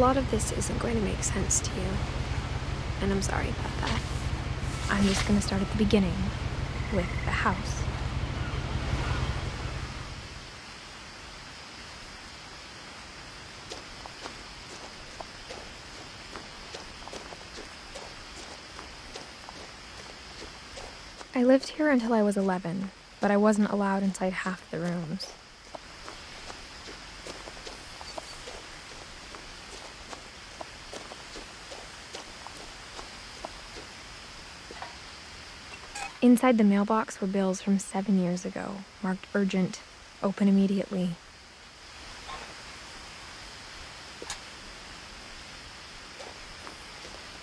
lot of this isn't going to make sense to you, and I'm sorry about that. I'm just gonna start at the beginning, with the house. I lived here until I was 11, but I wasn't allowed inside half the rooms. Inside the mailbox were bills from 7 years ago, marked urgent, open immediately.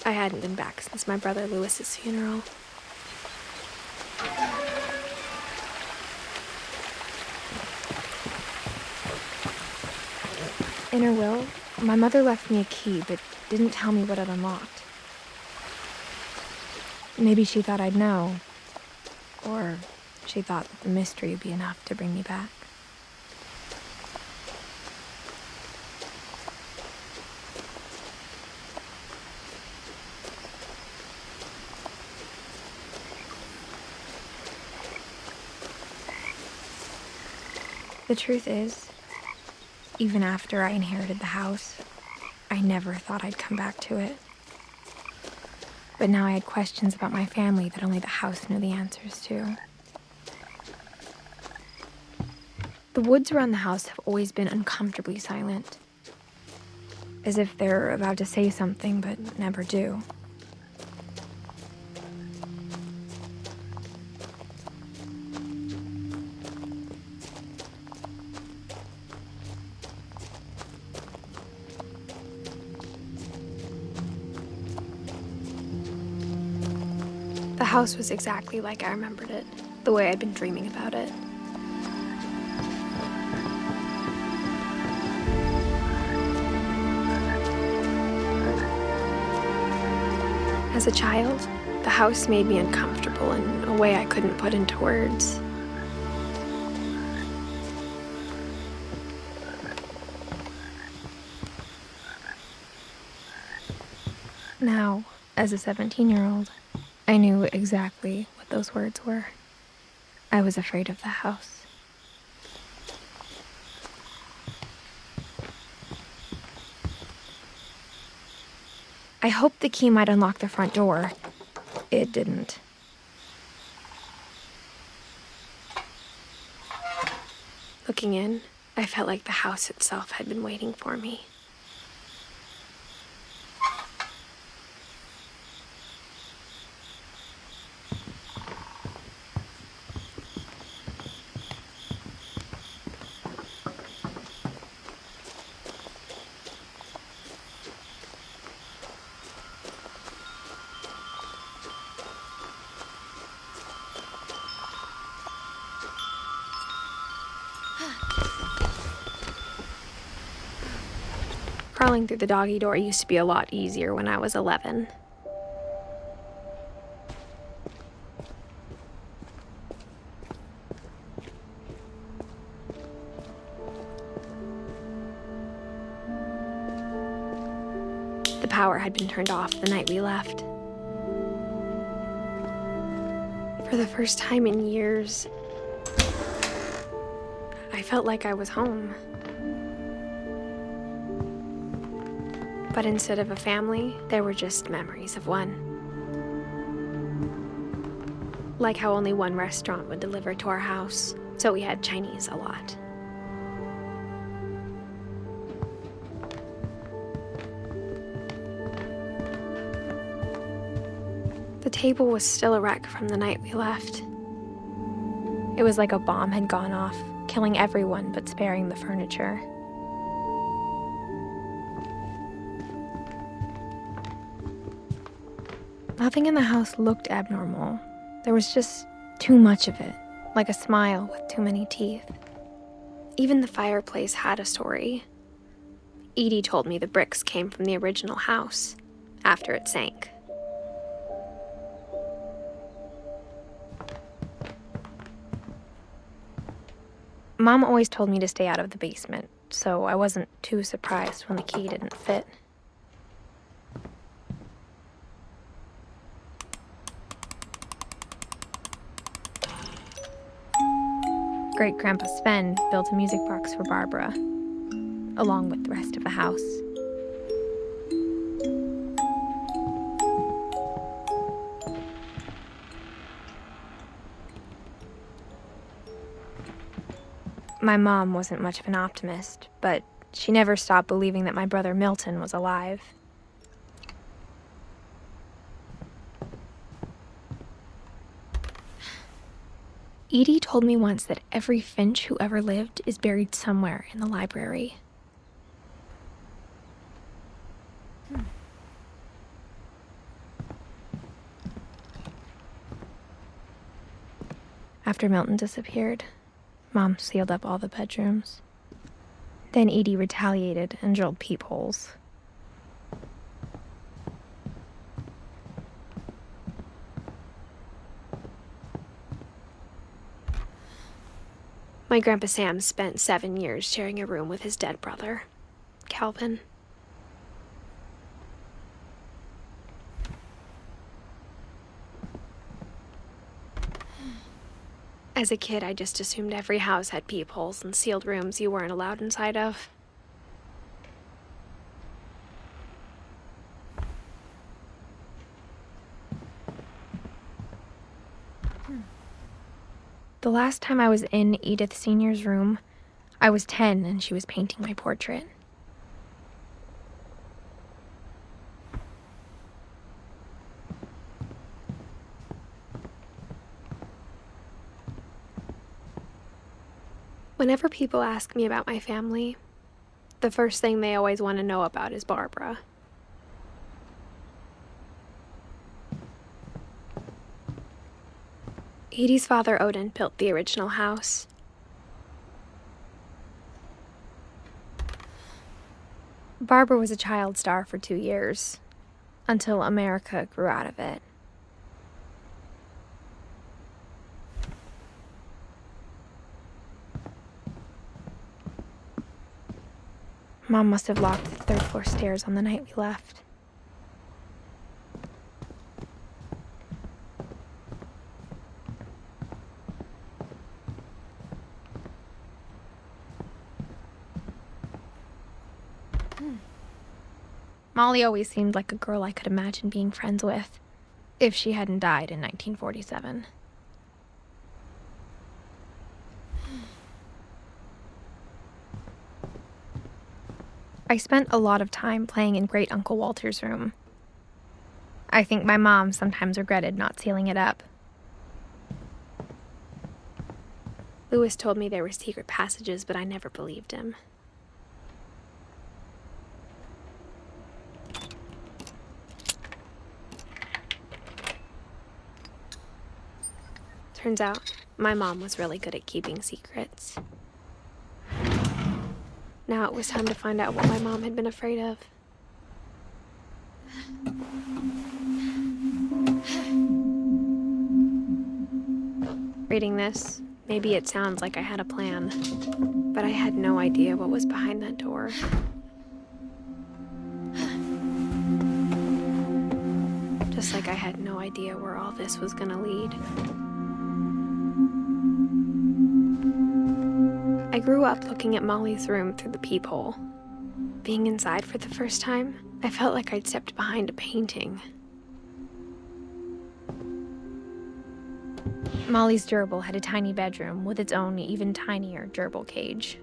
I hadn't been back since my brother Lewis's funeral. In her will, my mother left me a key, but didn't tell me what it unlocked. Maybe she thought I'd know. Or she thought that the mystery would be enough to bring me back. The truth is, even after I inherited the house, I never thought I'd come back to it. But now I had questions about my family that only the house knew the answers to. The woods around the house have always been uncomfortably silent, as if they're about to say something but never do. The house was exactly like I remembered it, the way I'd been dreaming about it. As a child, the house made me uncomfortable in a way I couldn't put into words. Now, as a 17-year-old, I knew exactly what those words were. I was afraid of the house. I hoped the key might unlock the front door. It didn't. Looking in, I felt like the house itself had been waiting for me. Crawling through the doggy door used to be a lot easier when I was 11. The power had been turned off the night we left. For the first time in years, I felt like I was home. But instead of a family, there were just memories of one. Like how only one restaurant would deliver to our house, so we had Chinese a lot. The table was still a wreck from the night we left. It was like a bomb had gone off, killing everyone but sparing the furniture. Nothing in the house looked abnormal. There was just too much of it, like a smile with too many teeth. Even the fireplace had a story. Edie told me the bricks came from the original house, after it sank. Mom always told me to stay out of the basement, so I wasn't too surprised when the key didn't fit. Great-Grandpa Sven built a music box for Barbara, along with the rest of the house. My mom wasn't much of an optimist, but she never stopped believing that my brother Milton was alive. Edie told me once that every Finch who ever lived is buried somewhere in the library. After Milton disappeared, Mom sealed up all the bedrooms. Then Edie retaliated and drilled peepholes. My Grandpa Sam spent 7 years sharing a room with his dead brother, Calvin. As a kid, I just assumed every house had peepholes and sealed rooms you weren't allowed inside of. The last time I was in Edith Sr.'s room, I was 10 and she was painting my portrait. Whenever people ask me about my family, the first thing they always want to know about is Barbara. Edie's father, Odin, built the original house. Barbara was a child star for 2 years, until America grew out of it. Mom must have locked the third-floor stairs on the night we left. Molly always seemed like a girl I could imagine being friends with, if she hadn't died in 1947. I spent a lot of time playing in Great Uncle Walter's room. I think my mom sometimes regretted not sealing it up. Lewis told me there were secret passages, but I never believed him. Turns out, my mom was really good at keeping secrets. Now it was time to find out what my mom had been afraid of. Reading this, maybe it sounds like I had a plan, but I had no idea what was behind that door. Just like I had no idea where all this was gonna lead. I grew up looking at Molly's room through the peephole. Being inside for the first time, I felt like I'd stepped behind a painting. Molly's gerbil had a tiny bedroom with its own even tinier gerbil cage.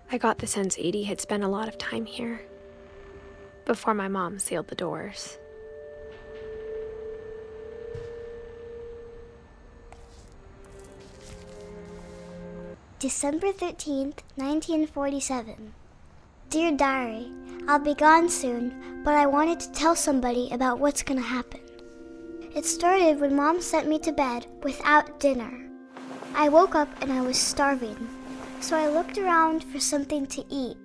I got the sense Edie had spent a lot of time here, before my mom sealed the doors. December 13th, 1947. Dear Diary, I'll be gone soon, but I wanted to tell somebody about what's gonna happen. It started when Mom sent me to bed without dinner. I woke up and I was starving, so I looked around for something to eat.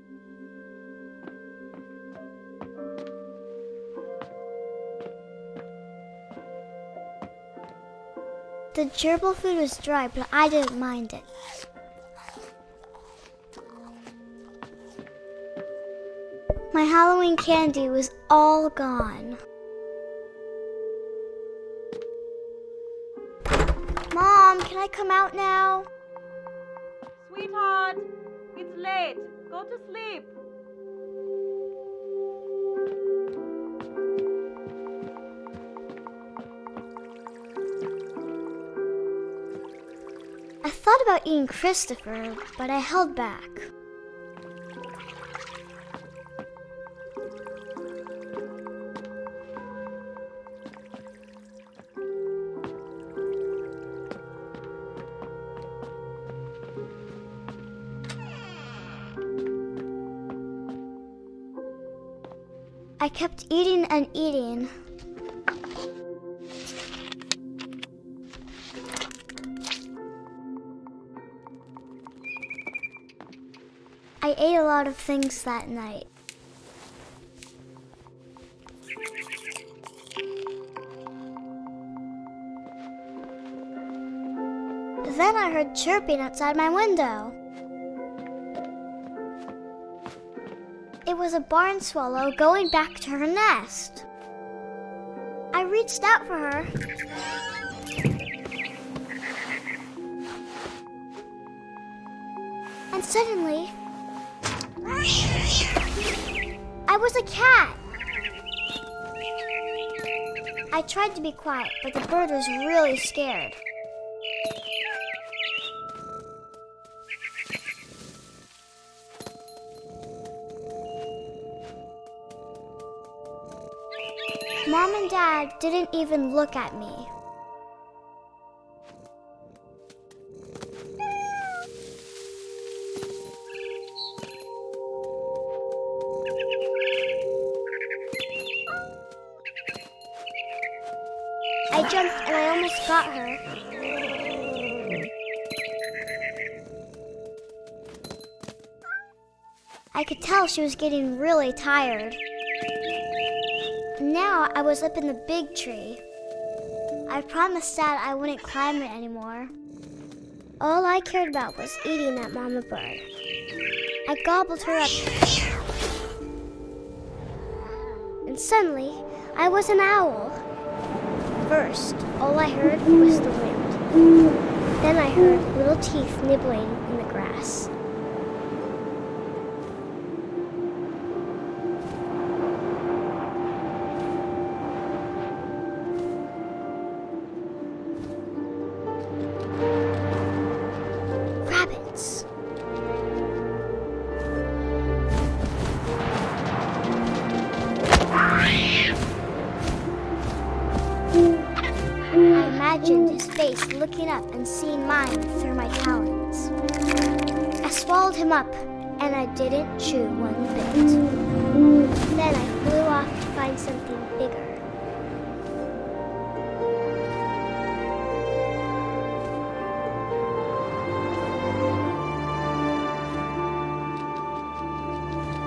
The gerbil food was dry, but I didn't mind it. My Halloween candy was all gone. Mom, can I come out now? Sweetheart, it's late. Go to sleep. I thought about eating Christopher, but I held back. I kept eating and eating. I ate a lot of things that night. Then I heard chirping outside my window. It was a barn swallow going back to her nest. I reached out for her. And suddenly, I was a cat. I tried to be quiet, but the bird was really scared. Mom and Dad didn't even look at me. I jumped and I almost got her. I could tell she was getting really tired. Now I was up in the big tree. I promised Dad I wouldn't climb it anymore. All I cared about was eating that mama bird. I gobbled her up. And suddenly, I was an owl. First, all I heard was the wind. Then I heard little teeth nibbling in the grass. Rabbits. I imagined his face looking up and seeing mine through my talons. I swallowed him up, and I didn't chew one bit. Then I flew off to find something bigger.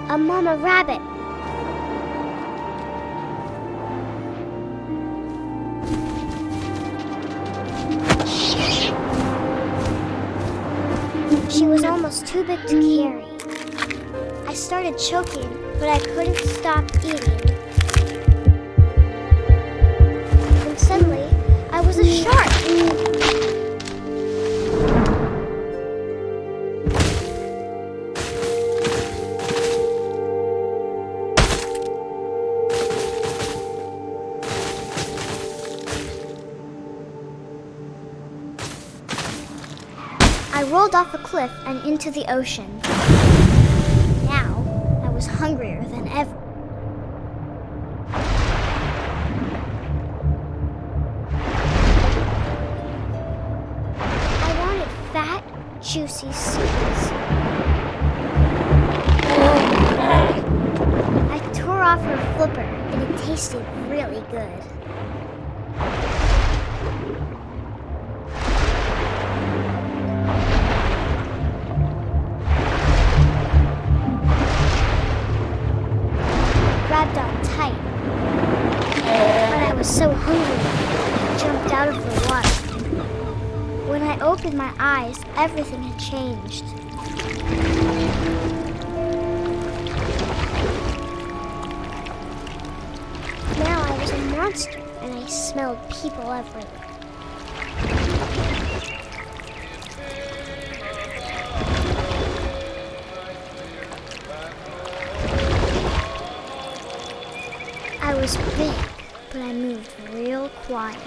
A mama rabbit. She was almost too big to carry. I started choking, but I couldn't stop eating. And suddenly, I was a shark. I rolled off a cliff and into the ocean. Now, I was hungrier than ever. I wanted fat, juicy seeds. I tore off her flipper, and it tasted really good. Grabbed on tight. But I was so hungry, I jumped out of the water. opened my eyes, everything had changed. Now I was a monster, and I smelled people everywhere. I was big, but I moved real quiet.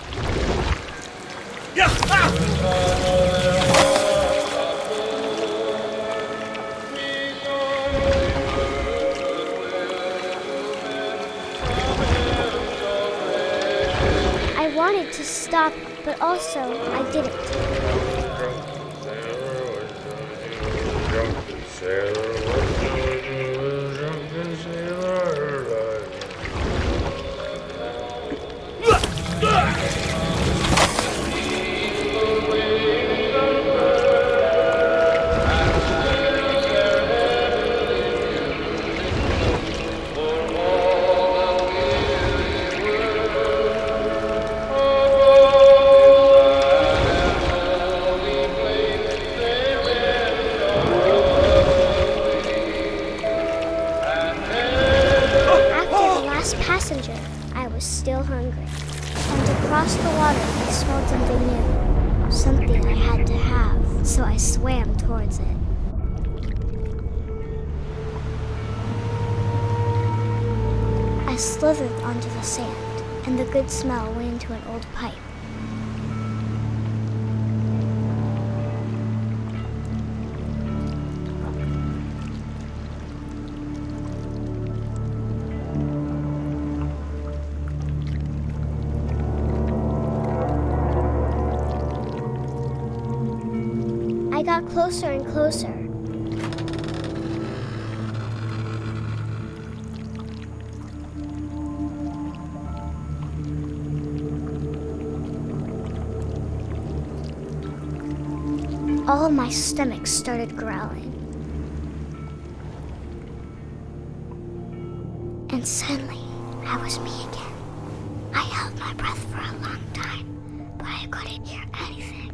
I wanted to stop, but also I didn't. Passenger, I was still hungry. And across the water, I smelled something new. Something I had to have, so I swam towards it. I slithered onto the sand, and the good smell went into an old pipe. I got closer and closer. All of my stomach started growling. And suddenly, I was me again. I held my breath for a long time, but I couldn't hear anything.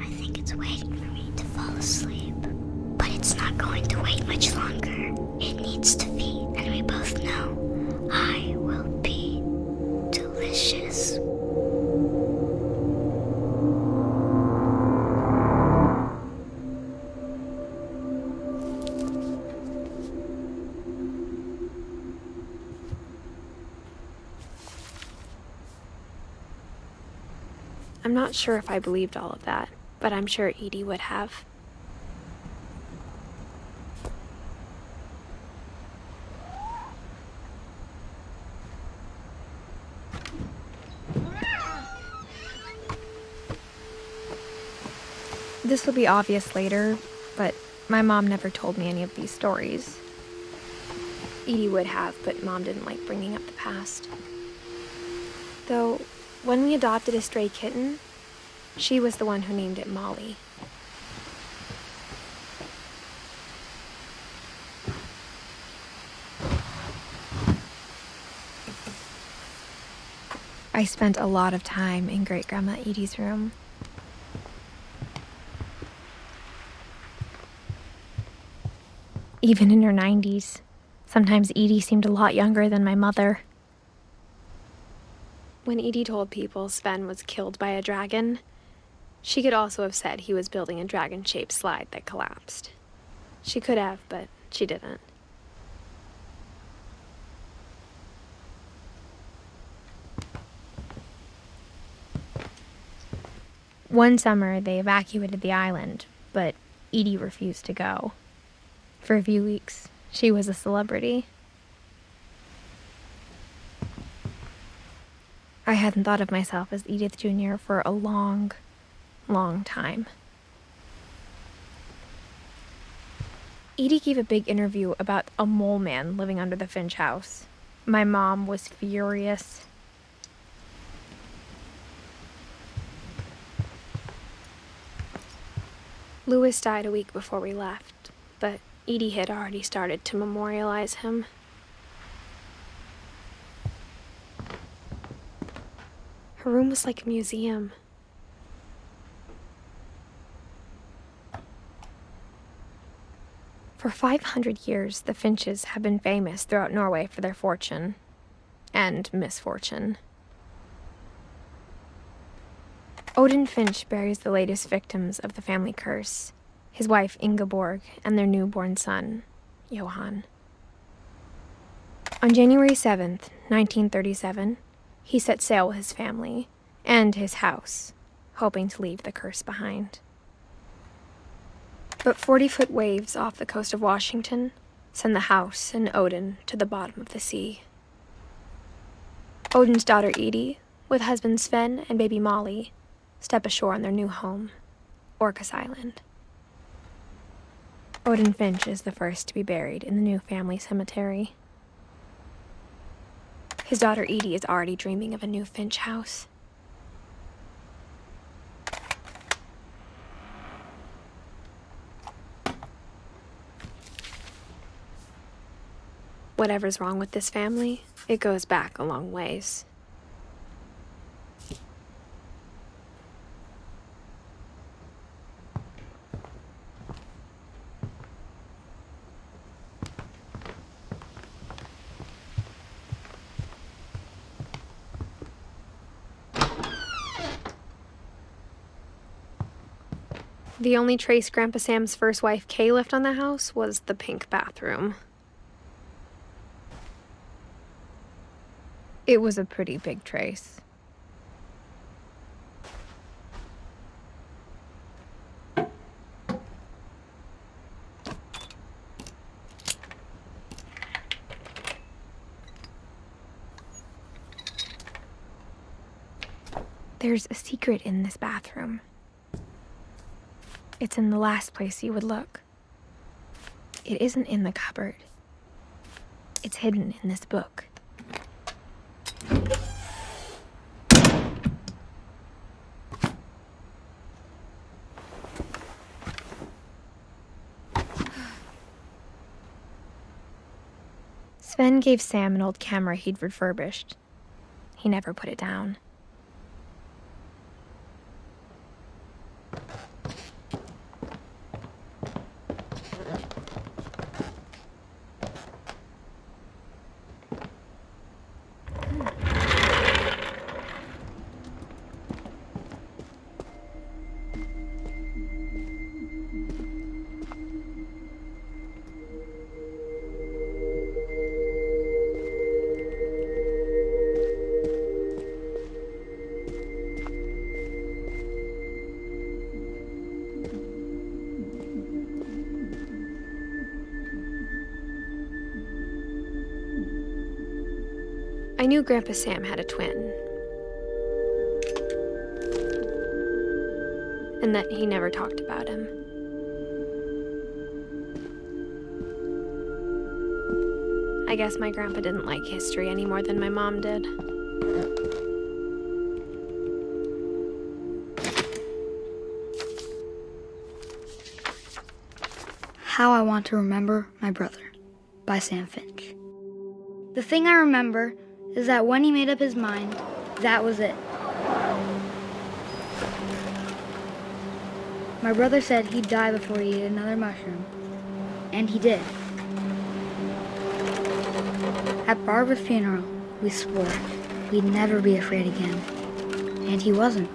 I think it's waiting for me to fall asleep. But it's not going to wait much longer. It needs to feed, and we both know I will be delicious. I'm not sure if I believed all of that, but I'm sure Edie would have. This will be obvious later, but my mom never told me any of these stories. Edie would have, but Mom didn't like bringing up the past. Though, when we adopted a stray kitten, she was the one who named it Molly. I spent a lot of time in Great-Grandma Edie's room. Even in her 90s, sometimes Edie seemed a lot younger than my mother. When Edie told people Sven was killed by a dragon, she could also have said he was building a dragon-shaped slide that collapsed. She could have, but she didn't. One summer, they evacuated the island, but Edie refused to go. For a few weeks, she was a celebrity. I hadn't thought of myself as Edith Jr. for a long time. Edie gave a big interview about a mole man living under the Finch house. My mom was furious. Louis died a week before we left, but Edie had already started to memorialize him. Her room was like a museum. For 500 years, the Finches have been famous throughout Norway for their fortune and misfortune. Odin Finch buries the latest victims of the family curse, his wife Ingeborg and their newborn son, Johan. On January 7th, 1937, he set sail with his family and his house, hoping to leave the curse behind. But 40-foot waves off the coast of Washington send the house and Odin to the bottom of the sea. Odin's daughter Edie, with husband Sven and baby Molly, step ashore on their new home, Orcas Island. Odin Finch is the first to be buried in the new family cemetery. His daughter Edie is already dreaming of a new Finch house. Whatever's wrong with this family, it goes back a long ways. The only trace Grandpa Sam's first wife Kay left on the house was the pink bathroom. It was a pretty big trace. There's a secret in this bathroom. It's in the last place you would look. It isn't in the cupboard. It's hidden in this book. Sven gave Sam an old camera he'd refurbished. He never put it down. I knew Grandpa Sam had a twin, and that he never talked about him. I guess my grandpa didn't like history any more than my mom did. How I Want to Remember My Brother by Sam Finch. The thing I remember is that when he made up his mind, that was it. My brother said he'd die before he ate another mushroom, and he did. At Barbara's funeral, we swore we'd never be afraid again, and he wasn't.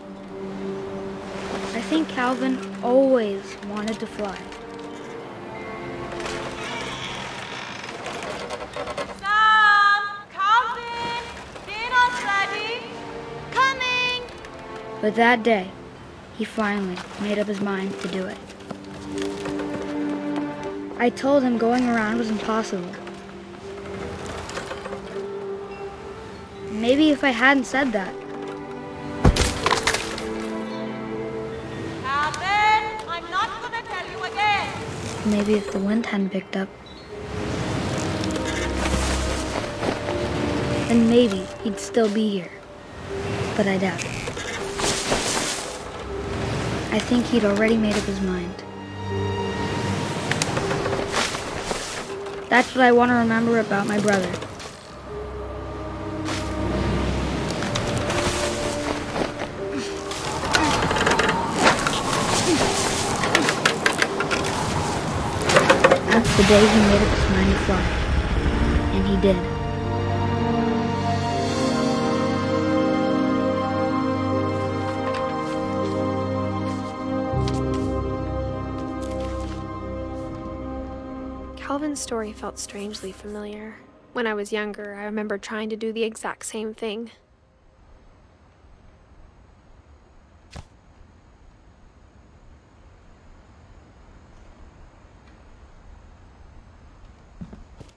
I think Calvin always wanted to fly. But that day, he finally made up his mind to do it. I told him going around was impossible. Maybe if I hadn't said that. Calvin, I'm not gonna tell you again. Maybe if the wind hadn't picked up. Then maybe he'd still be here. But I doubt it. I think he'd already made up his mind. That's what I want to remember about my brother. The day he made up his mind to fly. And he did. Calvin's story felt strangely familiar. When I was younger, I remember trying to do the exact same thing.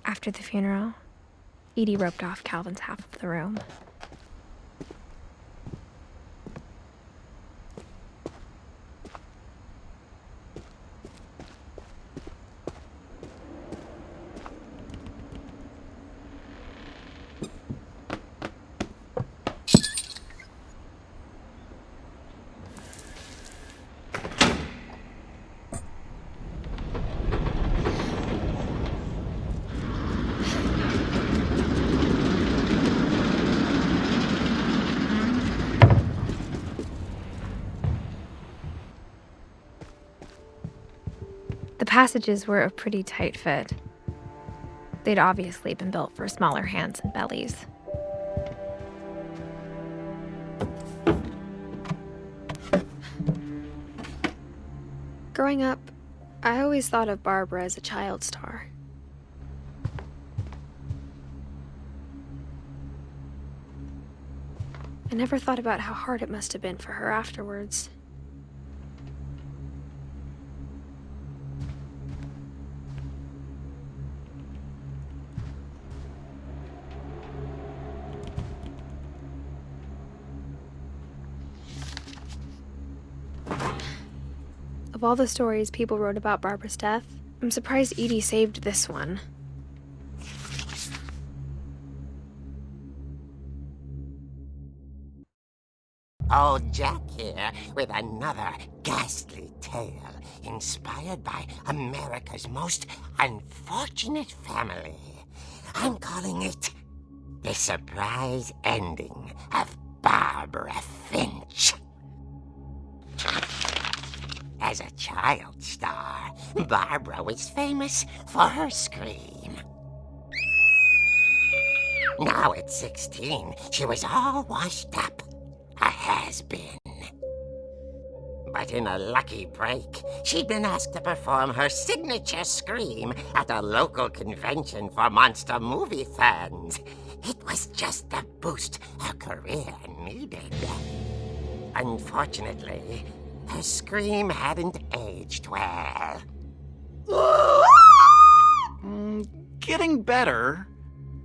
After the funeral, Edie roped off Calvin's half of the room. The passages were a pretty tight fit. They'd obviously been built for smaller hands and bellies. Growing up, I always thought of Barbara as a child star. I never thought about how hard it must have been for her afterwards. Of all the stories people wrote about Barbara's death, I'm surprised Edie saved this one. Old Jack here with another ghastly tale inspired by America's most unfortunate family. I'm calling it The Surprise Ending of Barbara Finch. As a child star, Barbara was famous for her scream. Now at 16, she was all washed up. A has-been. But in a lucky break, she'd been asked to perform her signature scream at a local convention for monster movie fans. It was just the boost her career needed. Unfortunately, her scream hadn't aged well. Getting better.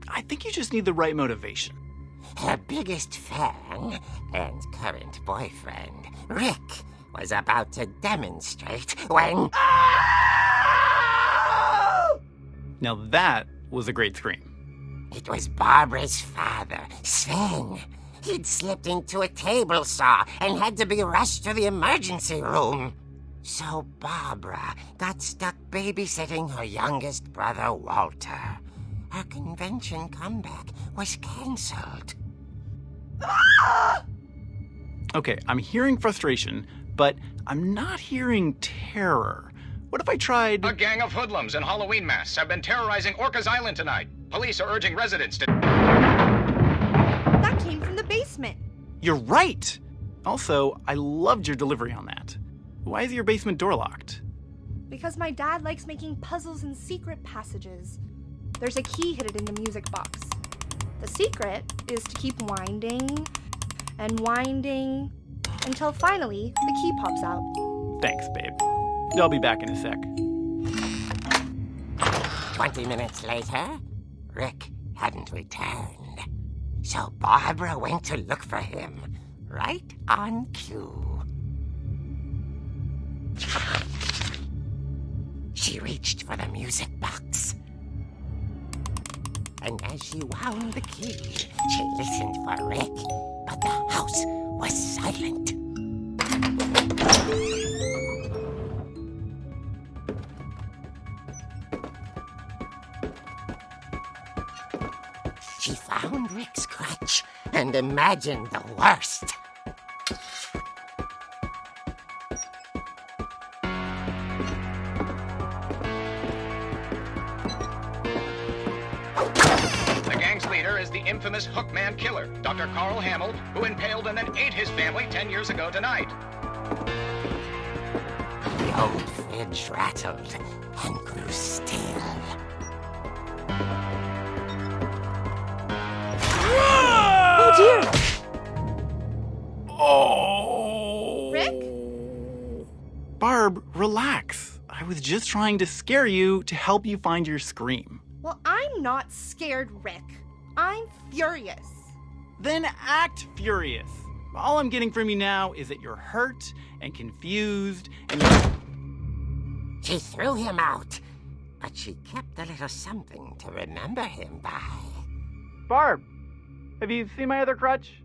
I think you just need the right motivation. Her biggest fan and current boyfriend, Rick, was about to demonstrate when... Now that was a great scream. It was Barbara's father, Sven. He'd slipped into a table saw and had to be rushed to the emergency room. So Barbara got stuck babysitting her youngest brother, Walter. Her convention comeback was cancelled. Okay, I'm hearing frustration, but I'm not hearing terror. What if I tried... A gang of hoodlums in Halloween masks have been terrorizing Orcas Island tonight. Police are urging residents to... That came from the basement. You're right! Also, I loved your delivery on that. Why is your basement door locked? Because my dad likes making puzzles and secret passages. There's a key hidden in the music box. The secret is to keep winding and winding until finally the key pops out. Thanks, babe. I'll be back in a sec. 20 minutes later, Rick hadn't returned. So Barbara went to look for him, right on cue. She reached for the music box. And as she wound the key, she listened for Rick, but the house was silent. She found Rick's crutch and imagined the worst. is the infamous Hookman killer, Dr. Carl Hamill, who impaled and then ate his family 10 years ago tonight. The old fridge rattled and grew still. Oh dear! Oh! Rick? Barb, relax. I was just trying to scare you to help you find your scream. Well, I'm not scared, Rick. I'm furious. Then act furious. All I'm getting from you now is that you're hurt and confused and you're... She threw him out, but she kept a little something to remember him by. Barb, have you seen my other crutch?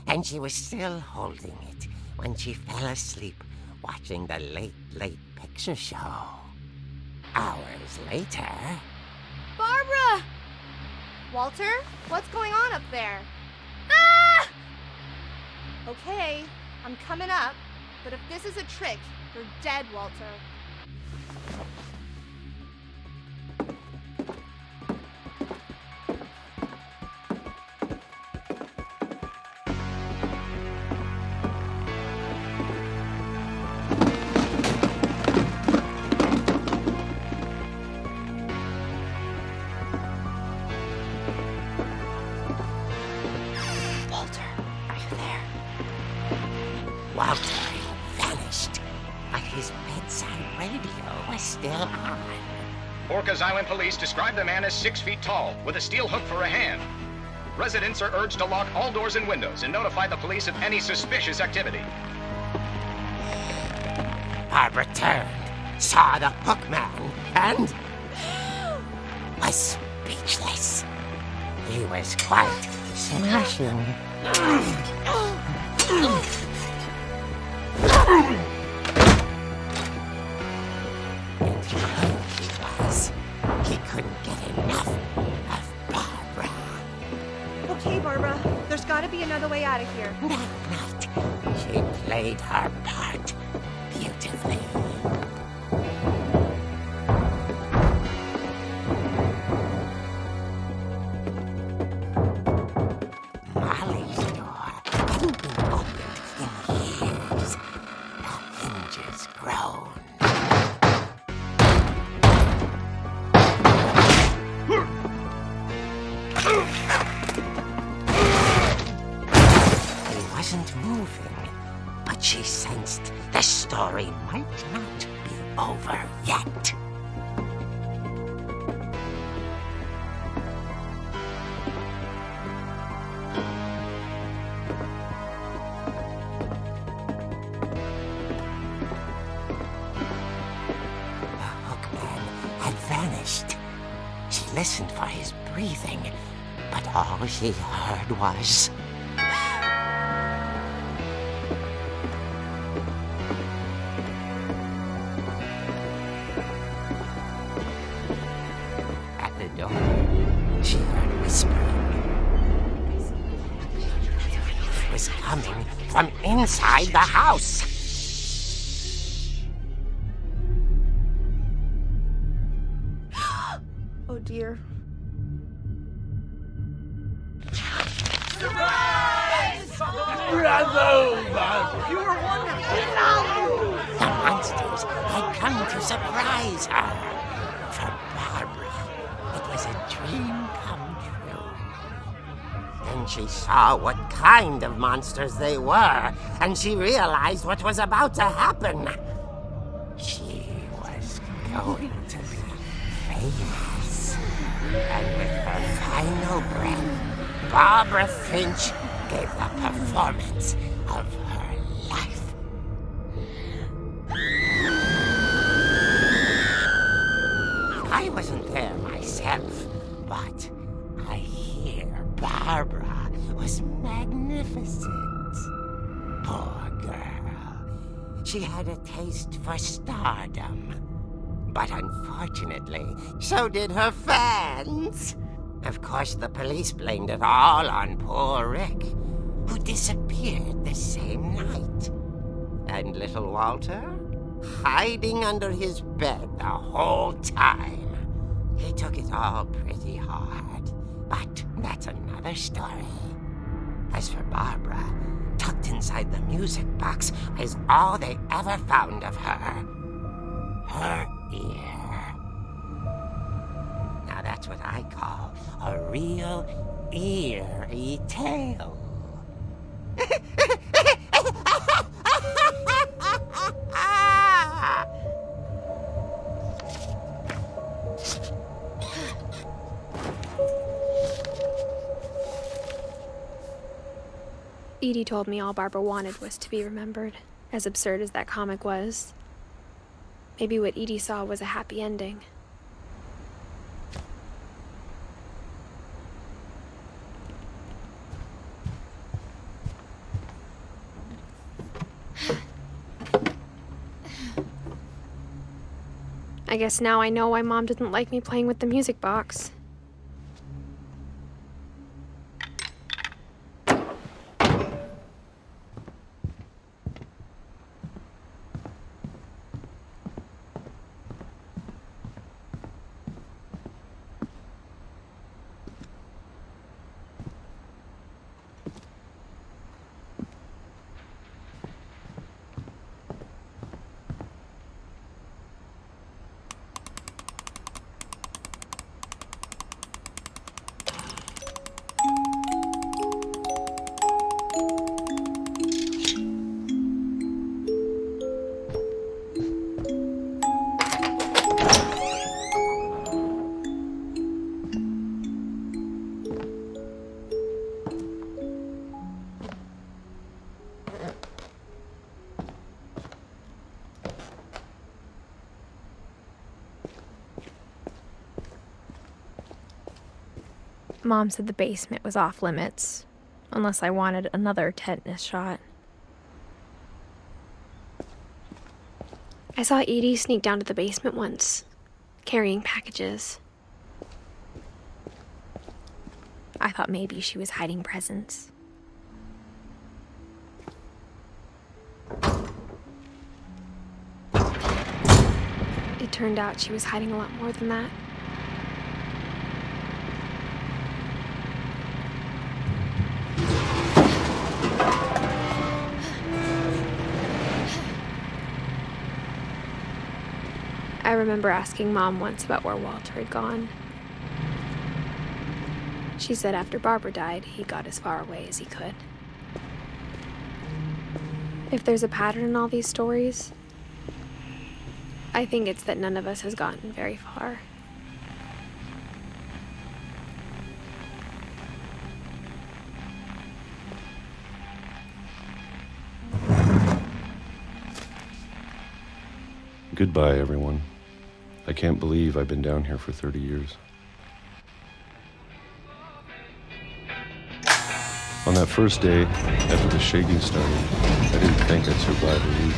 And she was still holding it when she fell asleep watching the late picture show. Hours later... Barbara! Walter, what's going on up there? Ah! Okay, I'm coming up, but if this is a trick, you're dead, Walter. Walter had vanished, but his bedside radio was still on. Orcas Island police describe the man as 6 feet tall, with a steel hook for a hand. Residents are urged to lock all doors and windows and notify the police of any suspicious activity. Barbara turned, saw the hookman, and was speechless. He was quite smashing. And he was. He couldn't get enough of Barbara. Okay, Barbara, there's gotta be another way out of here. That night, she played her part beautifully. Molly's door hadn't been opened in years. The hinges groaned. He wasn't moving, but she sensed the story might not be over yet. The hookman had vanished. She listened for his breathing, but all she heard was... At the door, she heard whispering. It was coming from inside the house. Oh dear. The monsters had come to surprise her. For Barbara, it was a dream come true. Then she saw what kind of monsters they were, and she realized what was about to happen. She was going to be famous. And with her final breath, Barbara Finch gave the performance of her life. I wasn't there myself, but I hear Barbara was magnificent. Poor girl. She had a taste for stardom. But unfortunately, so did her fans. Of course, the police blamed it all on poor Rick, who disappeared the same night. And little Walter, hiding under his bed the whole time. He took it all pretty hard, But that's another story. As for Barbara, tucked inside the music box is all they ever found of her. Her ear. Now that's what I call a real eerie tale. Edie told me all Barbara wanted was to be remembered, as absurd as that comic was. Maybe what Edie saw was a happy ending. I guess now I know why Mom didn't like me playing with the music box. Mom said the basement was off limits, unless I wanted another tetanus shot. I saw Edie sneak down to the basement once, carrying packages. I thought maybe she was hiding presents. It turned out she was hiding a lot more than that. I remember asking Mom once about where Walter had gone. She said after Barbara died, he got as far away as he could. If there's a pattern in all these stories, I think it's that none of us has gotten very far. Goodbye, everyone. I can't believe I've been down here for 30 years. On that first day, after the shaking started, I didn't think I'd survive a week.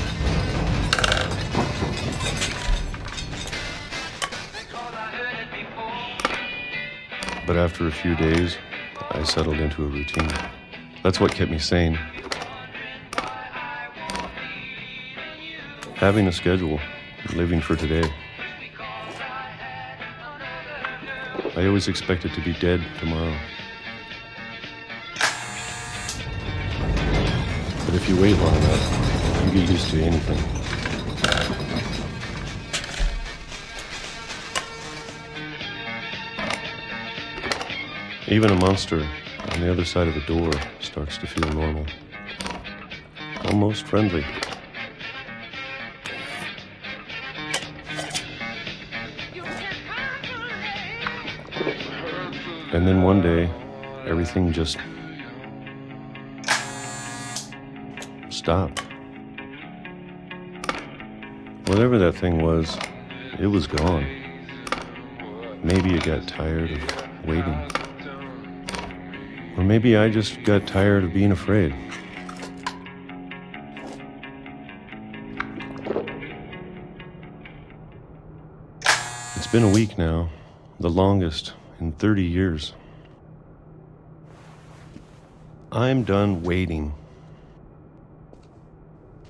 But after a few days, I settled into a routine. That's what kept me sane. Having a schedule, living for today. I always expected to be dead tomorrow. But if you wait long enough, you get used to anything. Even a monster on the other side of the door starts to feel normal. Almost friendly. And then one day, everything just stopped. Whatever that thing was, it was gone. Maybe it got tired of waiting. Or maybe I just got tired of being afraid. It's been a week now, the longest in 30 years. I'm done waiting.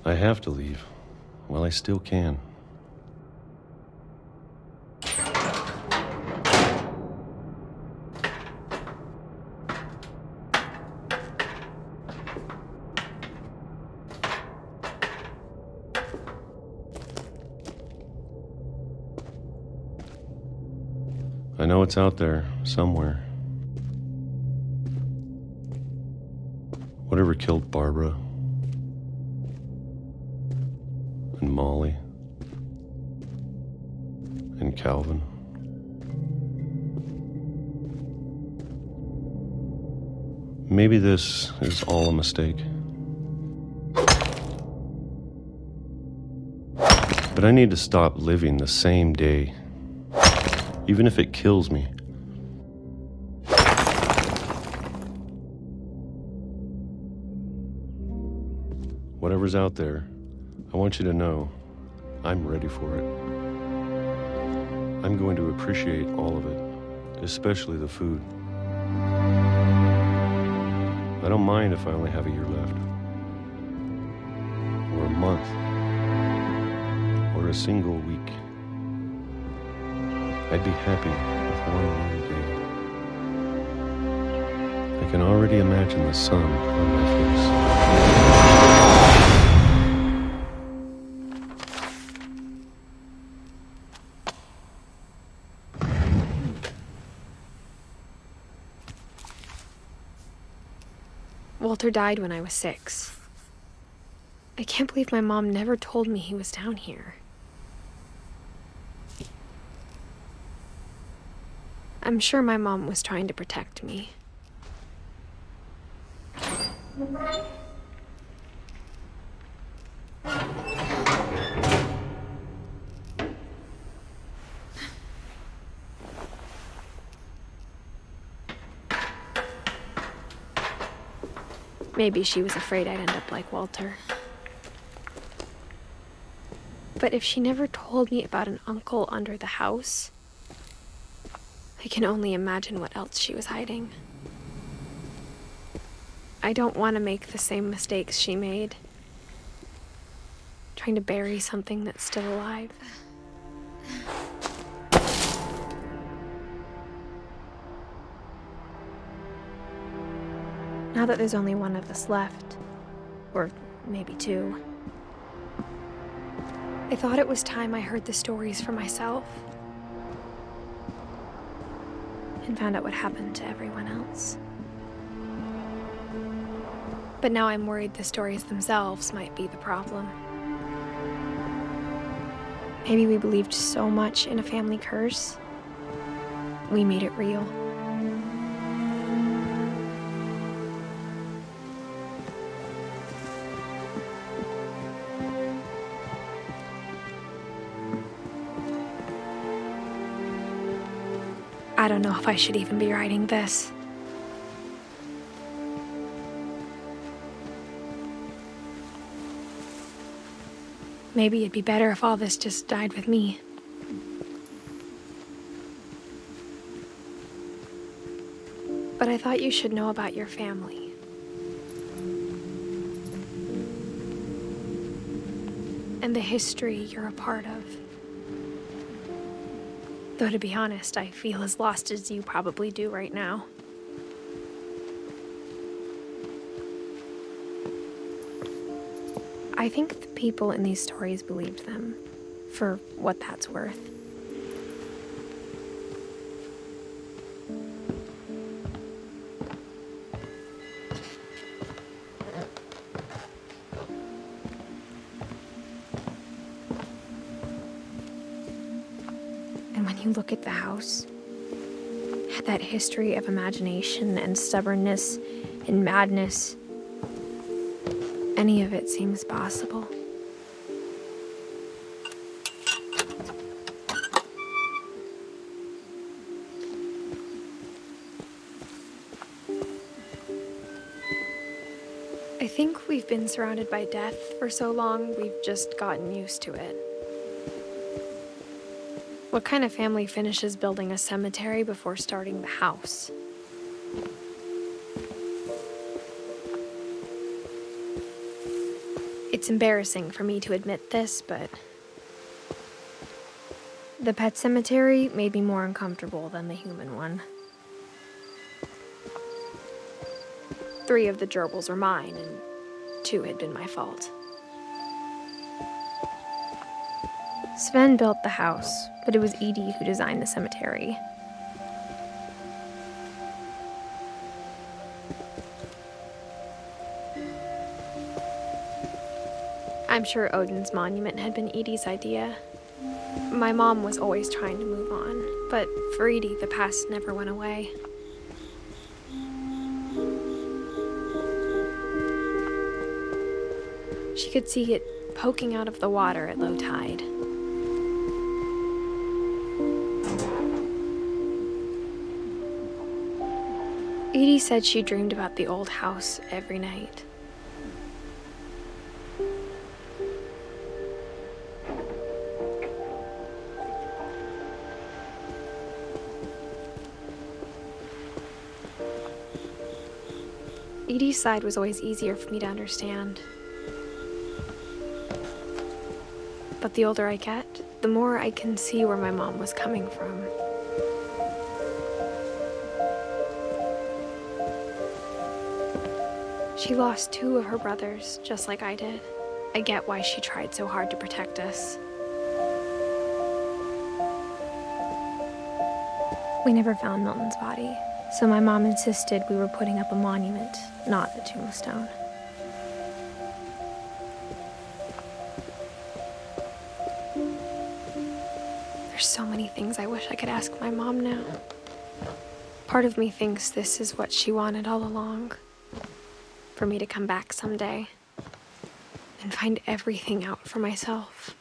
I have to leave while I still can. it's out there somewhere. Whatever killed Barbara and Molly and Calvin. Maybe this is all a mistake. But I need to stop living the same day, even if it kills me. Whatever's out there, I want you to know I'm ready for it. I'm going to appreciate all of it, especially the food. I don't mind if I only have a year left, or a month, or a single week. I'd be happy with one more day. I can already imagine the sun on my face. Walter died when I was 6. I can't believe my mom never told me he was down here. I'm sure my mom was trying to protect me. Maybe she was afraid I'd end up like Walter. But if she never told me about an uncle under the house, I can only imagine what else she was hiding. I don't want to make the same mistakes she made, trying to bury something that's still alive. Now that there's only one of us left, or maybe 2, I thought it was time I heard the stories for myself and found out what happened to everyone else. But now I'm worried the stories themselves might be the problem. Maybe we believed so much in a family curse, we made it real. I don't know if I should even be writing this. Maybe it'd be better if all this just died with me. But I thought you should know about your family. And the history you're a part of. Though to be honest, I feel as lost as you probably do right now. I think the people in these stories believed them, for what that's worth. And when you look at the house, that history of imagination and stubbornness and madness, any of it seems possible. I think we've been surrounded by death for so long, we've just gotten used to it. What kind of family finishes building a cemetery before starting the house? It's embarrassing for me to admit this, but the pet cemetery made me more uncomfortable than the human one. 3 of the gerbils were mine, and 2 had been my fault. Sven built the house, but it was Edie who designed the cemetery. I'm sure Odin's monument had been Edie's idea. My mom was always trying to move on, but for Edie, the past never went away. She could see it poking out of the water at low tide. Edie said she dreamed about the old house every night. Edie's side was always easier for me to understand. But the older I get, the more I can see where my mom was coming from. She lost 2 of her brothers, just like I did. I get why she tried so hard to protect us. We never found Milton's body, so my mom insisted we were putting up a monument, not a tombstone. There's so many things I wish I could ask my mom now. Part of me thinks this is what she wanted all along. For me to come back someday and find everything out for myself.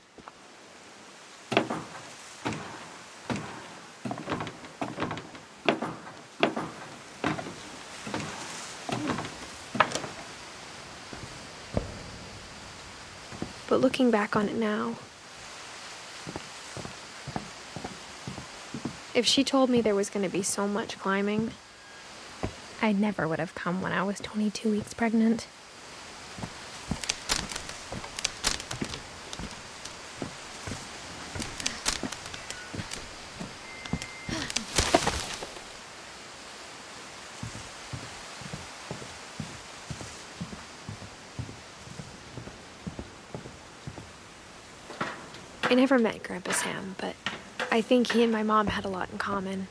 But looking back on it now, if she told me there was going to be so much climbing, I never would have come when I was 22 weeks pregnant. I never met Grandpa Sam, but I think he and my mom had a lot in common.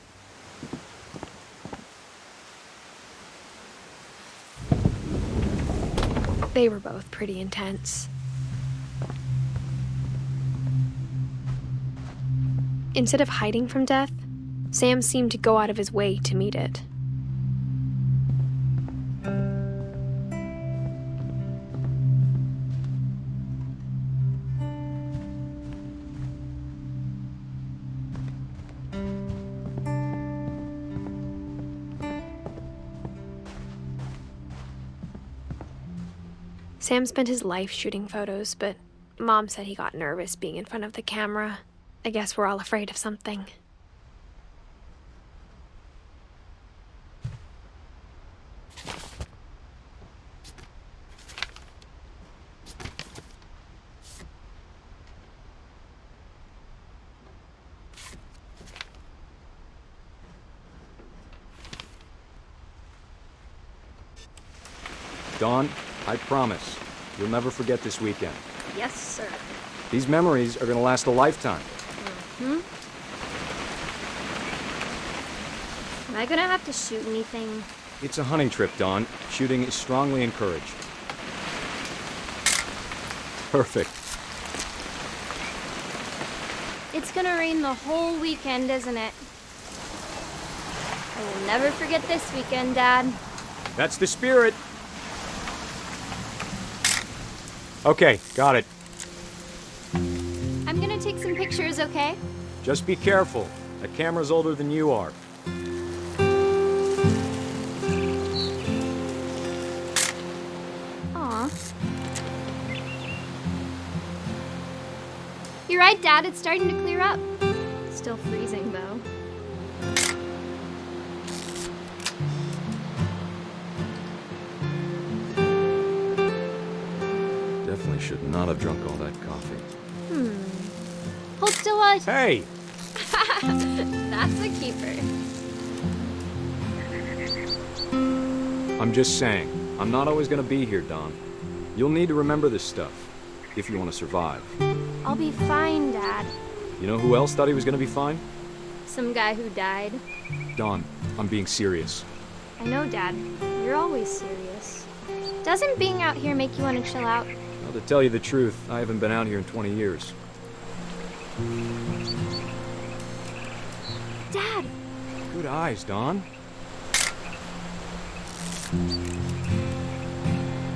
They were both pretty intense. Instead of hiding from death, Sam seemed to go out of his way to meet it. Sam spent his life shooting photos, but Mom said he got nervous being in front of the camera. I guess we're all afraid of something. Dawn, I promise, you'll never forget this weekend. Yes, sir. These memories are gonna last a lifetime. Am I gonna have to shoot anything? It's a hunting trip, Dawn. Shooting is strongly encouraged. Perfect. It's gonna rain the whole weekend, isn't it? I will never forget this weekend, Dad. That's the spirit. Okay, got it. I'm gonna take some pictures, okay? Just be careful. That camera's older than you are. Aw. You're right, Dad. It's starting to clear up. Still freezing, though. Definitely should not have drunk all that coffee. Hold still while I... Hey! That's a keeper. I'm just saying, I'm not always gonna be here, Dawn. You'll need to remember this stuff, if you want to survive. I'll be fine, Dad. You know who else thought he was gonna be fine? Some guy who died. Dawn, I'm being serious. I know, Dad. You're always serious. Doesn't being out here make you want to chill out? Well, to tell you the truth, I haven't been out here in 20 years. Dad! Good eyes, Don.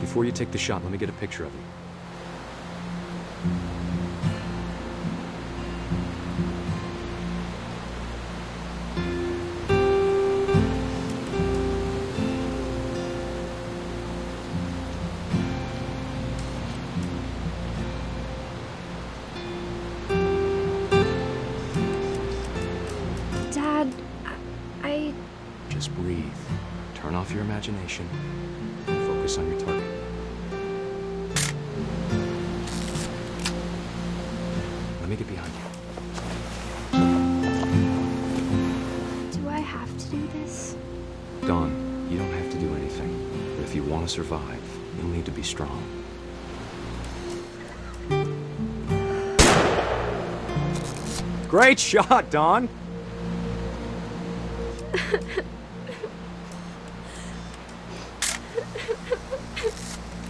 Before you take the shot, let me get a picture of you. Dad, I... Just breathe. Turn off your imagination. Focus on your target. Let me get behind you. Do I have to do this? Dawn, you don't have to do anything. But if you want to survive, you'll need to be strong. Great shot, Dawn!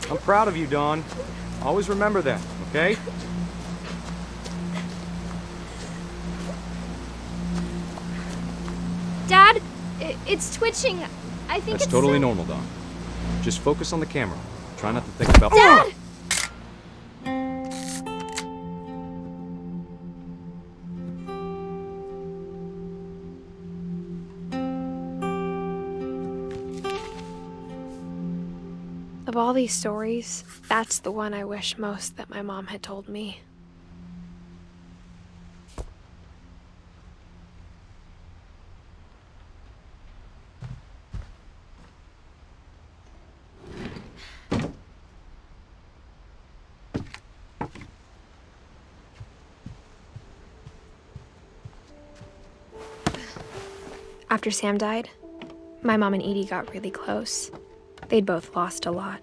I'm proud of you, Dawn. Always remember that, okay? Dad, it's twitching. I think That's it's totally normal, Dawn. Just focus on the camera. Try not to think about... Dad! Of all these stories, that's the one I wish most that my mom had told me. After Sam died, my mom and Edie got really close. They'd both lost a lot.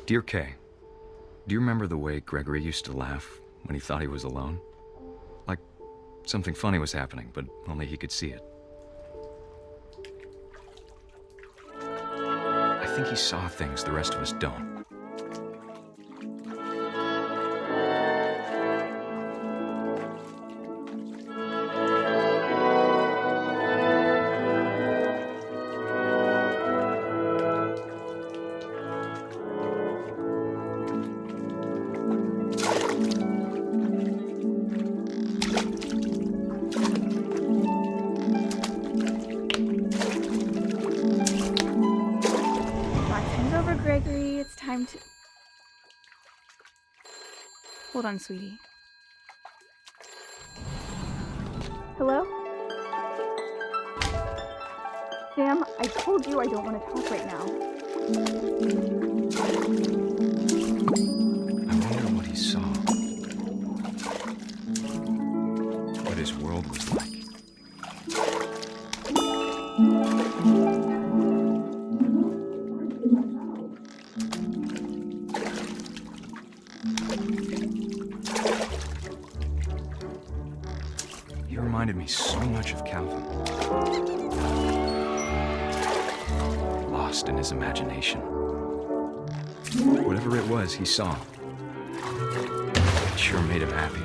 Dear Kay, do you remember the way Gregory used to laugh when he thought he was alone? Like something funny was happening, but only he could see it. I think he saw things the rest of us don't. Gregory, it's time to... Hold on, sweetie. Hello? Sam, I told you I don't want to talk right now. I wonder what he saw. What his world was like. He reminded me so much of Calvin. Lost in his imagination. Whatever it was he saw, it sure made him happy.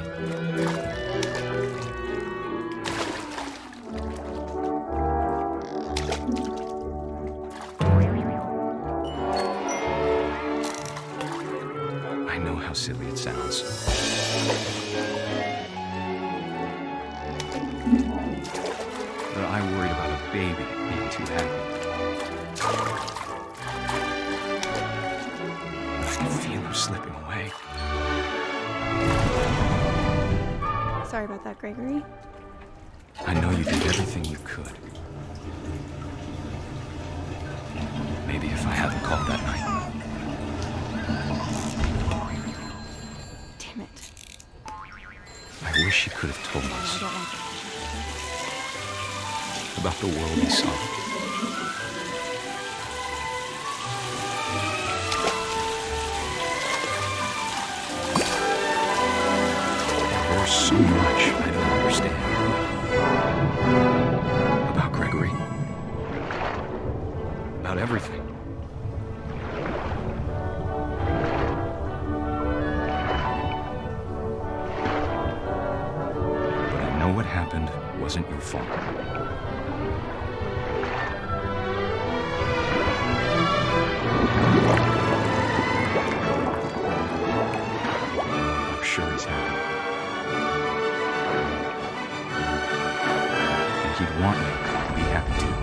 I know how silly it sounds. But I worried about a baby being too happy. But I could feel him slipping away. Sorry about that, Gregory. I know you did everything you could. Maybe if I hadn't called that night, wish she could have told us I don't want that. about the world he saw. There's so much I don't understand about Gregory. About everything. But I know what happened wasn't your fault. I'm sure he's happy. And he'd want you to be happy too.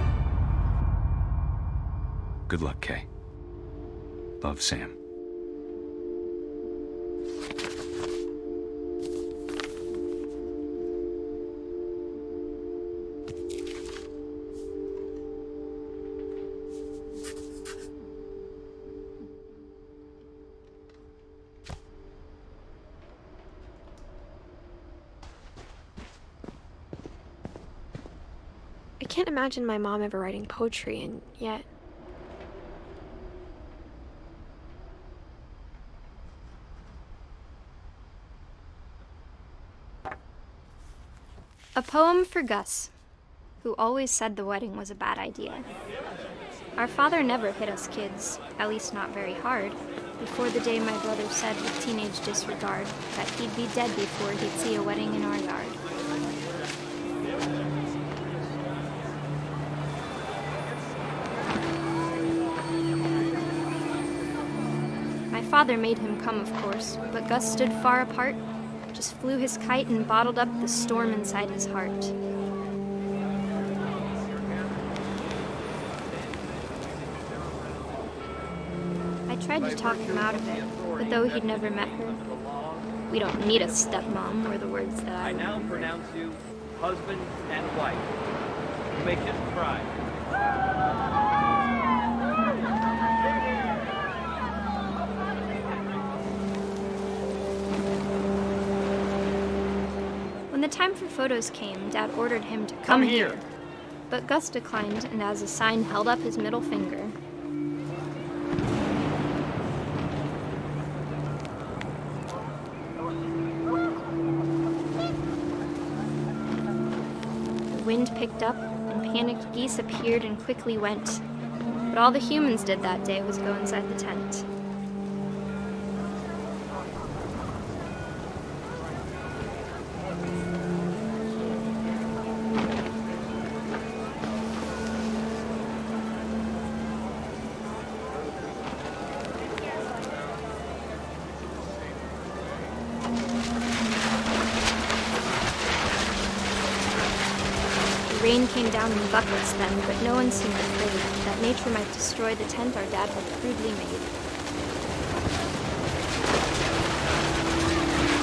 Good luck, Kay. Love, Sam. I can't imagine my mom ever writing poetry, and yet... A poem for Gus, who always said the wedding was a bad idea. Our father never hit us kids, at least not very hard, before the day my brother said with teenage disregard that he'd be dead before he'd see a wedding in our yard. My father made him come, of course, but Gus stood far apart, just flew his kite and bottled up the storm inside his heart. I tried to talk him out of it, but though he'd never met her, "We don't need a stepmom," were the words that I now pronounce you husband and wife. You may kiss the bride. When the time for photos came, Dad ordered him to come here. But Gus declined, and as a sign held up his middle finger. The wind picked up, and panicked geese appeared and quickly went. But all the humans did that day was go inside the tent. The rain came down in buckets then, but no one seemed afraid that nature might destroy the tent our dad had crudely made.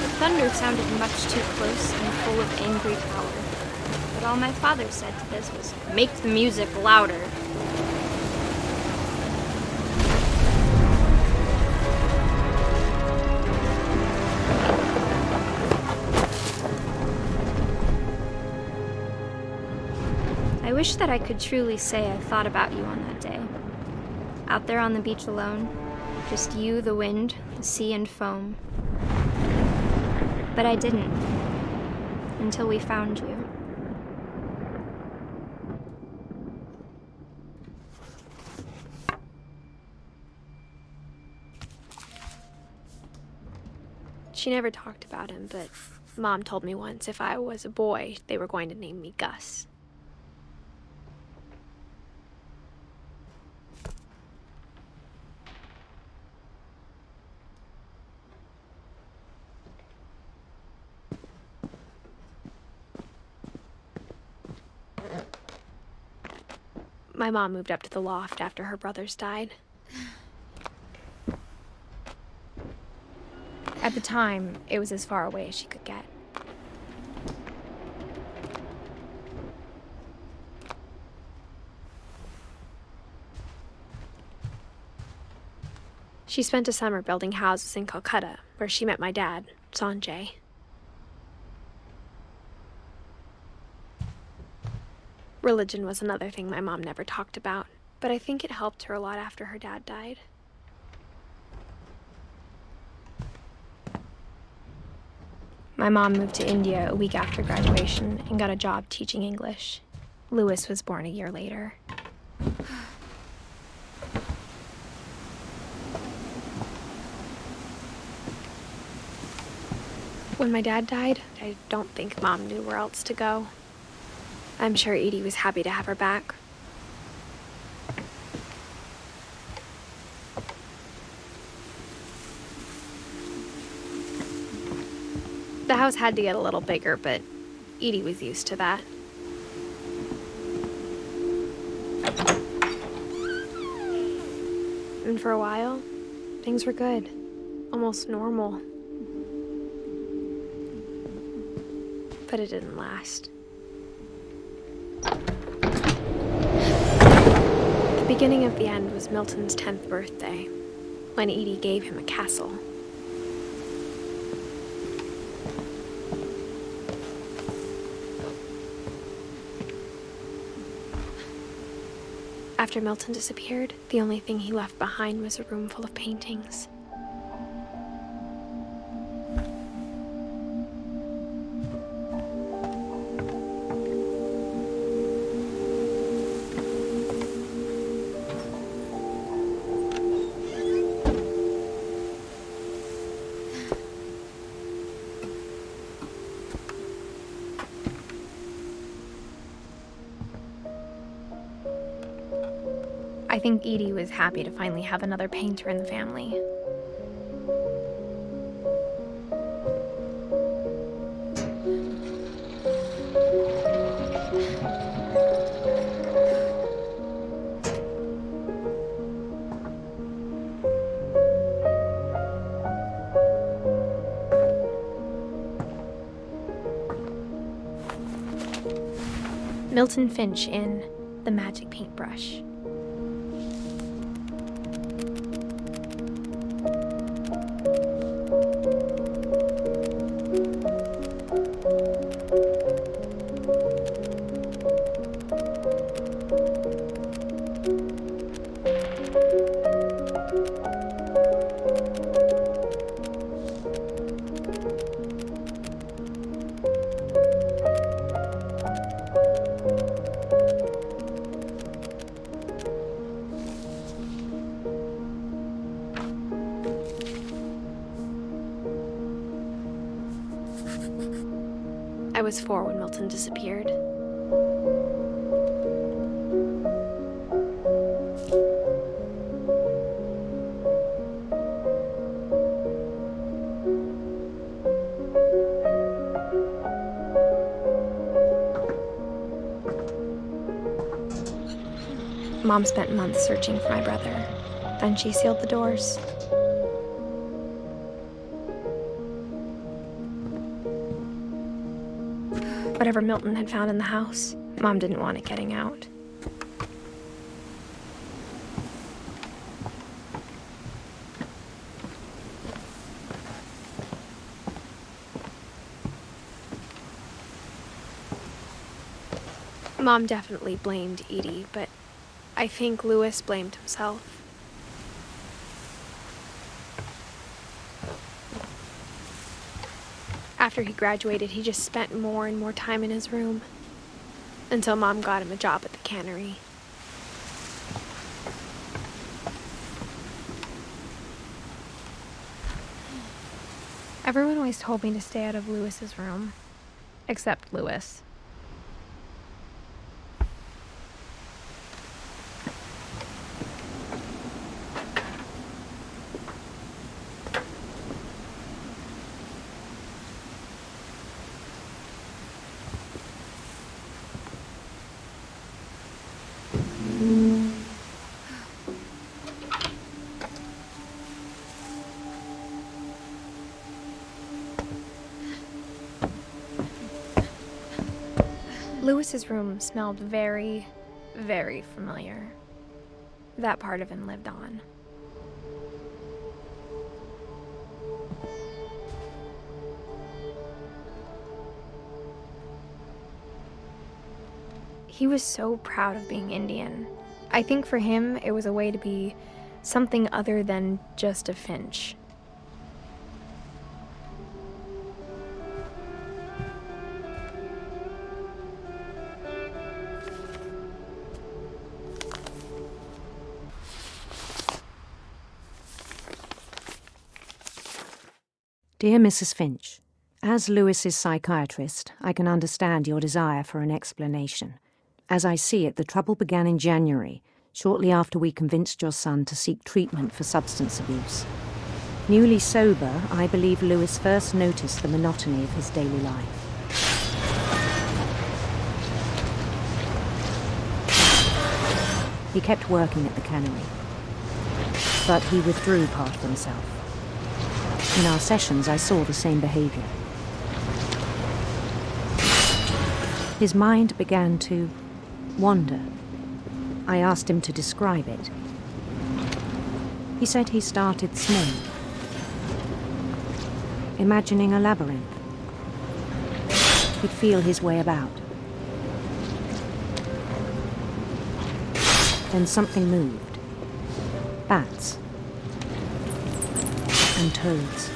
The thunder sounded much too close and full of angry power. But all my father said to this was, "Make the music louder." I wish that I could truly say I thought about you on that day. Out there on the beach alone, just you, the wind, the sea, and foam. But I didn't, until we found you. She never talked about him, but Mom told me once if I was a boy, they were going to name me Gus. My mom moved up to the loft after her brothers died. At the time, it was as far away as she could get. She spent a summer building houses in Calcutta, where she met my dad, Sanjay. Religion was another thing my mom never talked about, but I think it helped her a lot after her dad died. My mom moved to India a week after graduation and got a job teaching English. Louis was born a year later. When my dad died, I don't think Mom knew where else to go. I'm sure Edie was happy to have her back. The house had to get a little bigger, but Edie was used to that. And for a while, things were good. Almost normal. But it didn't last. The beginning of the end was Milton's 10th birthday, when Edie gave him a castle. After Milton disappeared, the only thing he left behind was a room full of paintings. I think Edie was happy to finally have another painter in the family. Milton Finch in The Magic Paintbrush. I was 4 when Milton disappeared. Mom spent months searching for my brother. Then she sealed the doors. Whatever Milton had found in the house, Mom didn't want it getting out. Mom definitely blamed Edie, but I think Louis blamed himself. After he graduated, he just spent more and more time in his room, until Mom got him a job at the cannery. Everyone always told me to stay out of Louis's room, except Louis. Louis's room smelled very, very familiar. That part of him lived on. He was so proud of being Indian. I think for him, it was a way to be something other than just a Finch. Dear Mrs. Finch, as Lewis's psychiatrist, I can understand your desire for an explanation. As I see it, the trouble began in January, shortly after we convinced your son to seek treatment for substance abuse. Newly sober, I believe Lewis first noticed the monotony of his daily life. He kept working at the cannery, but he withdrew part of himself. In our sessions, I saw the same behavior. His mind began to wander. I asked him to describe it. He said he started small, imagining a labyrinth. He'd feel his way about. Then something moved. Bats. And toads.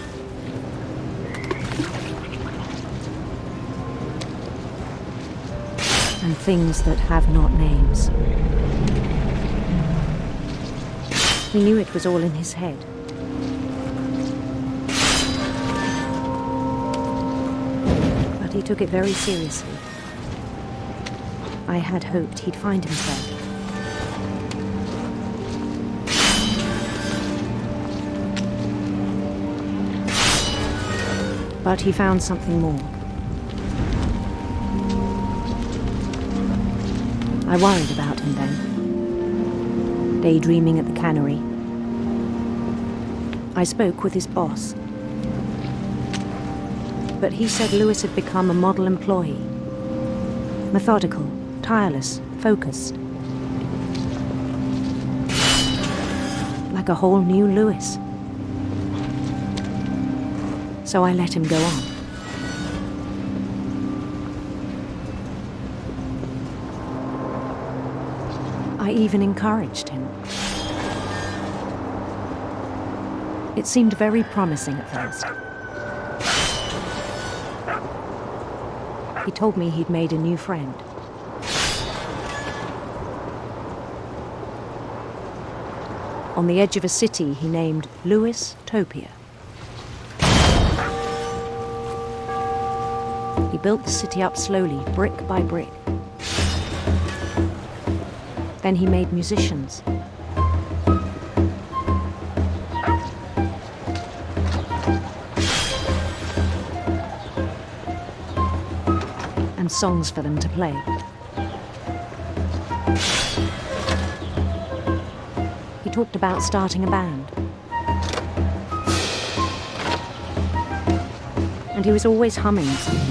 And things that have not names. We knew it was all in his head. But he took it very seriously. I had hoped he'd find himself. But he found something more. I worried about him then, daydreaming at the cannery. I spoke with his boss. But he said Lewis had become a model employee. Methodical, tireless, focused. Like a whole new Lewis. So I let him go on. I even encouraged him. It seemed very promising at first. He told me he'd made a new friend. On the edge of a city he named Lewis-topia. He built the city up slowly, brick by brick. Then he made musicians. And songs for them to play. He talked about starting a band. And he was always humming something.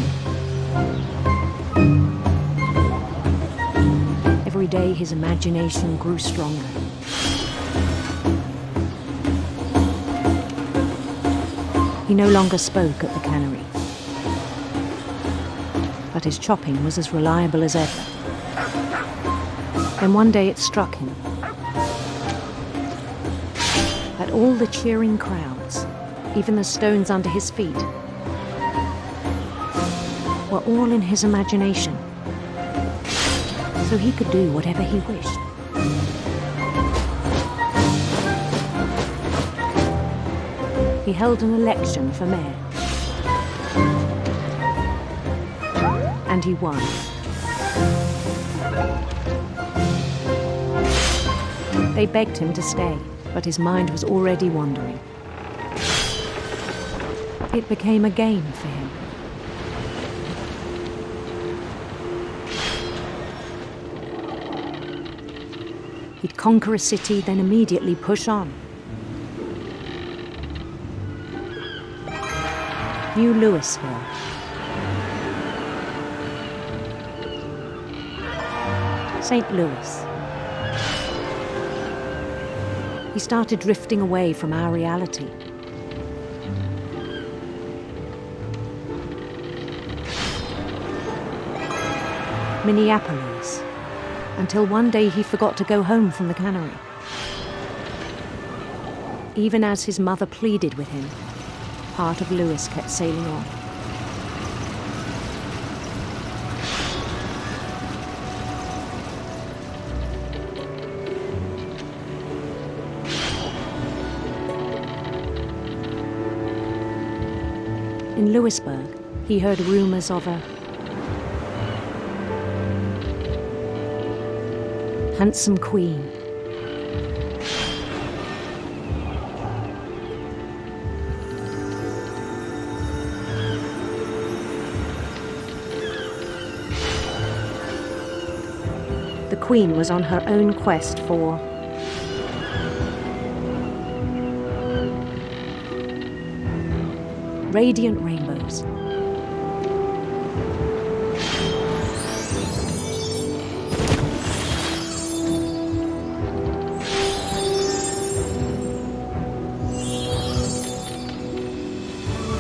Every day his imagination grew stronger. He no longer spoke at the cannery. But his chopping was as reliable as ever. Then one day it struck him that all the cheering crowds, even the stones under his feet, were all in his imagination. So he could do whatever he wished. He held an election for mayor. And he won. They begged him to stay, but his mind was already wandering. It became a game for him. He'd conquer a city, then immediately push on. New Louisville. St. Louis. He started drifting away from our reality. Minneapolis. until one day he forgot to go home from the cannery. Even as his mother pleaded with him, part of Lewis kept sailing on. In Lewisburg, he heard rumors of a handsome queen. The queen was on her own quest for radiant rainbows.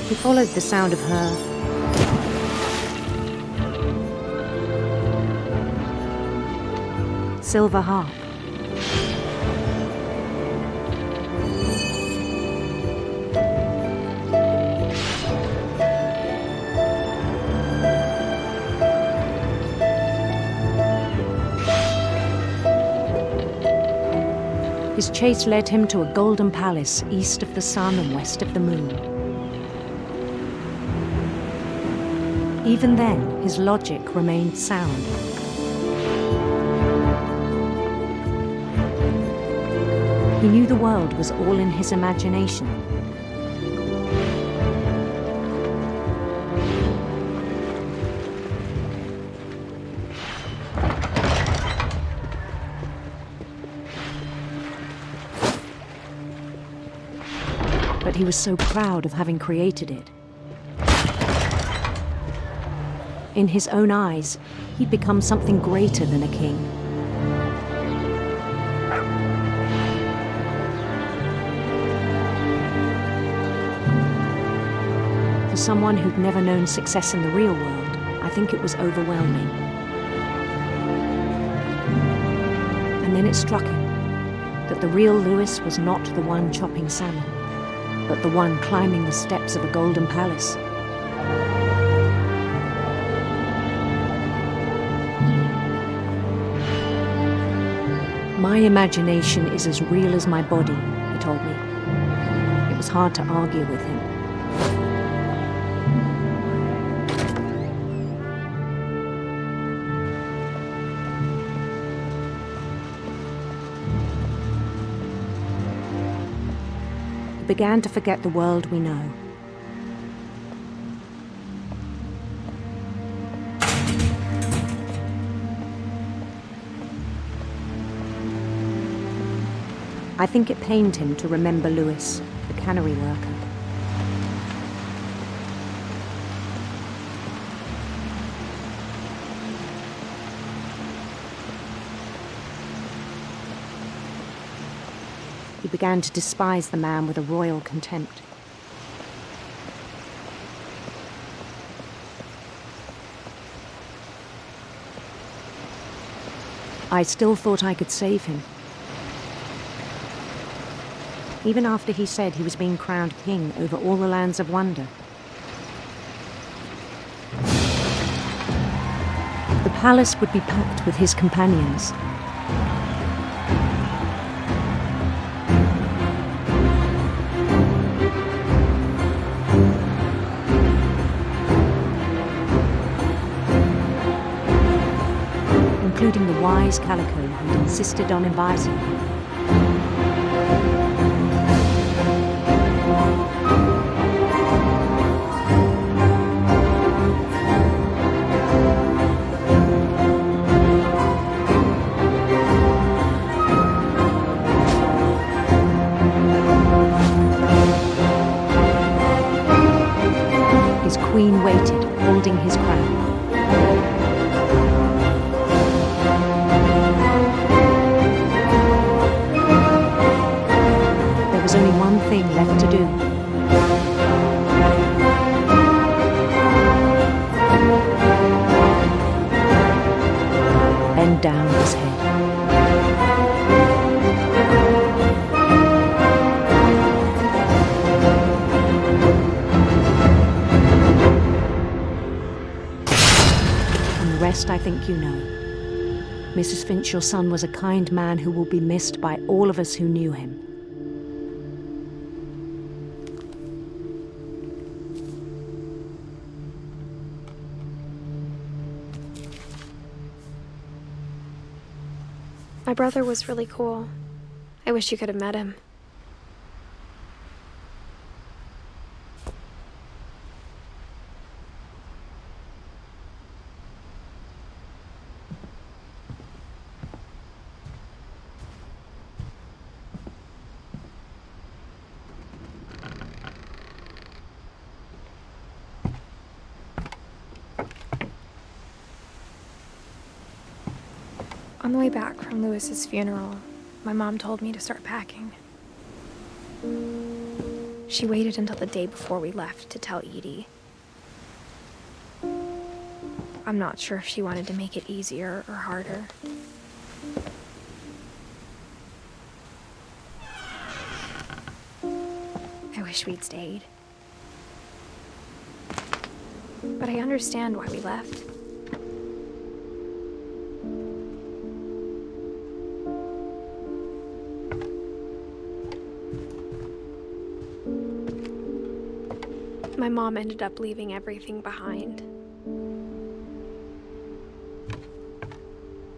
He followed the sound of her silver harp. His chase led him to a golden palace east of the sun and west of the moon. Even then, his logic remained sound. He knew the world was all in his imagination. But he was so proud of having created it. In his own eyes, he'd become something greater than a king. For someone who'd never known success in the real world, I think it was overwhelming. And then it struck him that the real Lewis was not the one chopping salmon, but the one climbing the steps of a golden palace. My imagination is as real as my body, he told me. It was hard to argue with him. He began to forget the world we know. I think it pained him to remember Lewis, the cannery worker. He began to despise the man with a royal contempt. I still thought I could save him. Even after he said he was being crowned king over all the lands of wonder. The palace would be packed with his companions. Including the wise Calico who'd insisted on advising him. His queen waited, holding his crown. There was only one thing left to do. Bend down his head. rest I think you know. Mrs. Finch, your son was a kind man who will be missed by all of us who knew him. My brother was really cool. I wish you could have met him. On the way back from Lewis's funeral, my mom told me to start packing. She waited until the day before we left to tell Edie. I'm not sure if she wanted to make it easier or harder. I wish we'd stayed. But I understand why we left. My mom ended up leaving everything behind.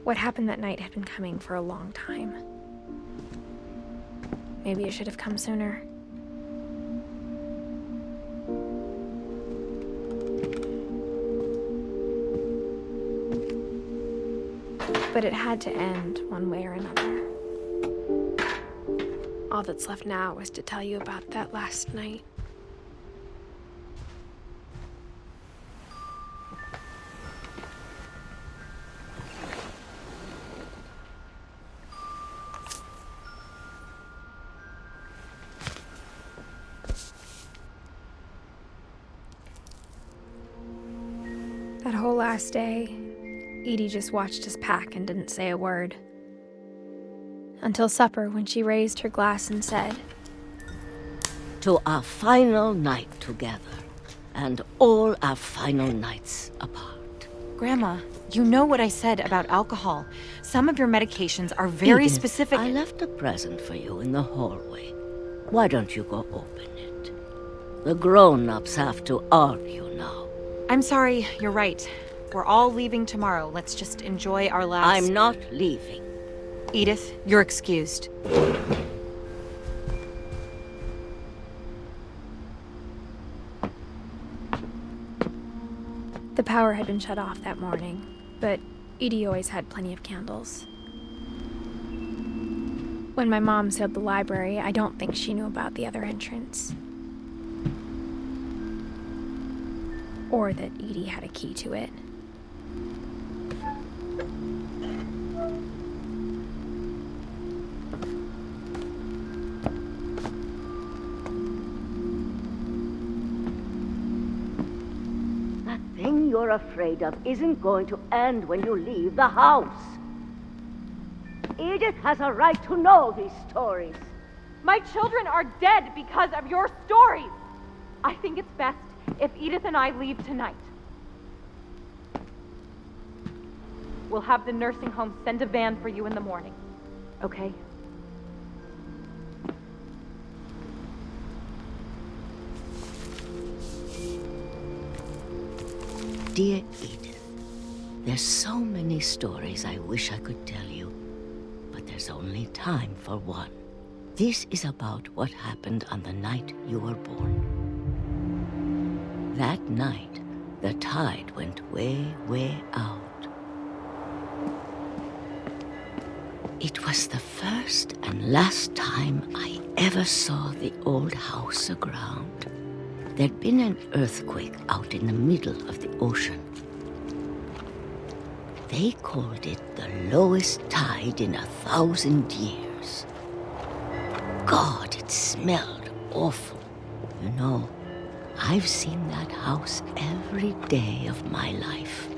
What happened that night had been coming for a long time. Maybe it should have come sooner. But it had to end one way or another. All that's left now is to tell you about that last night. That whole last day, Edie just watched us pack and didn't say a word. Until supper, when she raised her glass and said, "To our final night together, and all our final nights apart." Grandma, you know what I said about alcohol. Some of your medications are very Edith, specific. I left a present for you in the hallway. Why don't you go open it? The grown-ups have to argue now. I'm sorry, you're right. We're all leaving tomorrow. Let's just enjoy our last... I'm not leaving. Edith, you're excused. The power had been shut off that morning, but Edie always had plenty of candles. When my mom sealed the library, I don't think she knew about the other entrance. Or that Edie had a key to it. That thing you're afraid of isn't going to end when you leave the house. Edith has a right to know these stories. My children are dead because of your stories. I think it's best if Edith and I leave tonight. We'll have the nursing home send a van for you in the morning, okay? Dear Edith, there's so many stories I wish I could tell you, but there's only time for one. This is about what happened on the night you were born. That night, the tide went way, way out. It was the first and last time I ever saw the old house aground. There'd been an earthquake out in the middle of the ocean. They called it the lowest tide in 1,000 years. God, it smelled awful. You know, I've seen that house every day of my life.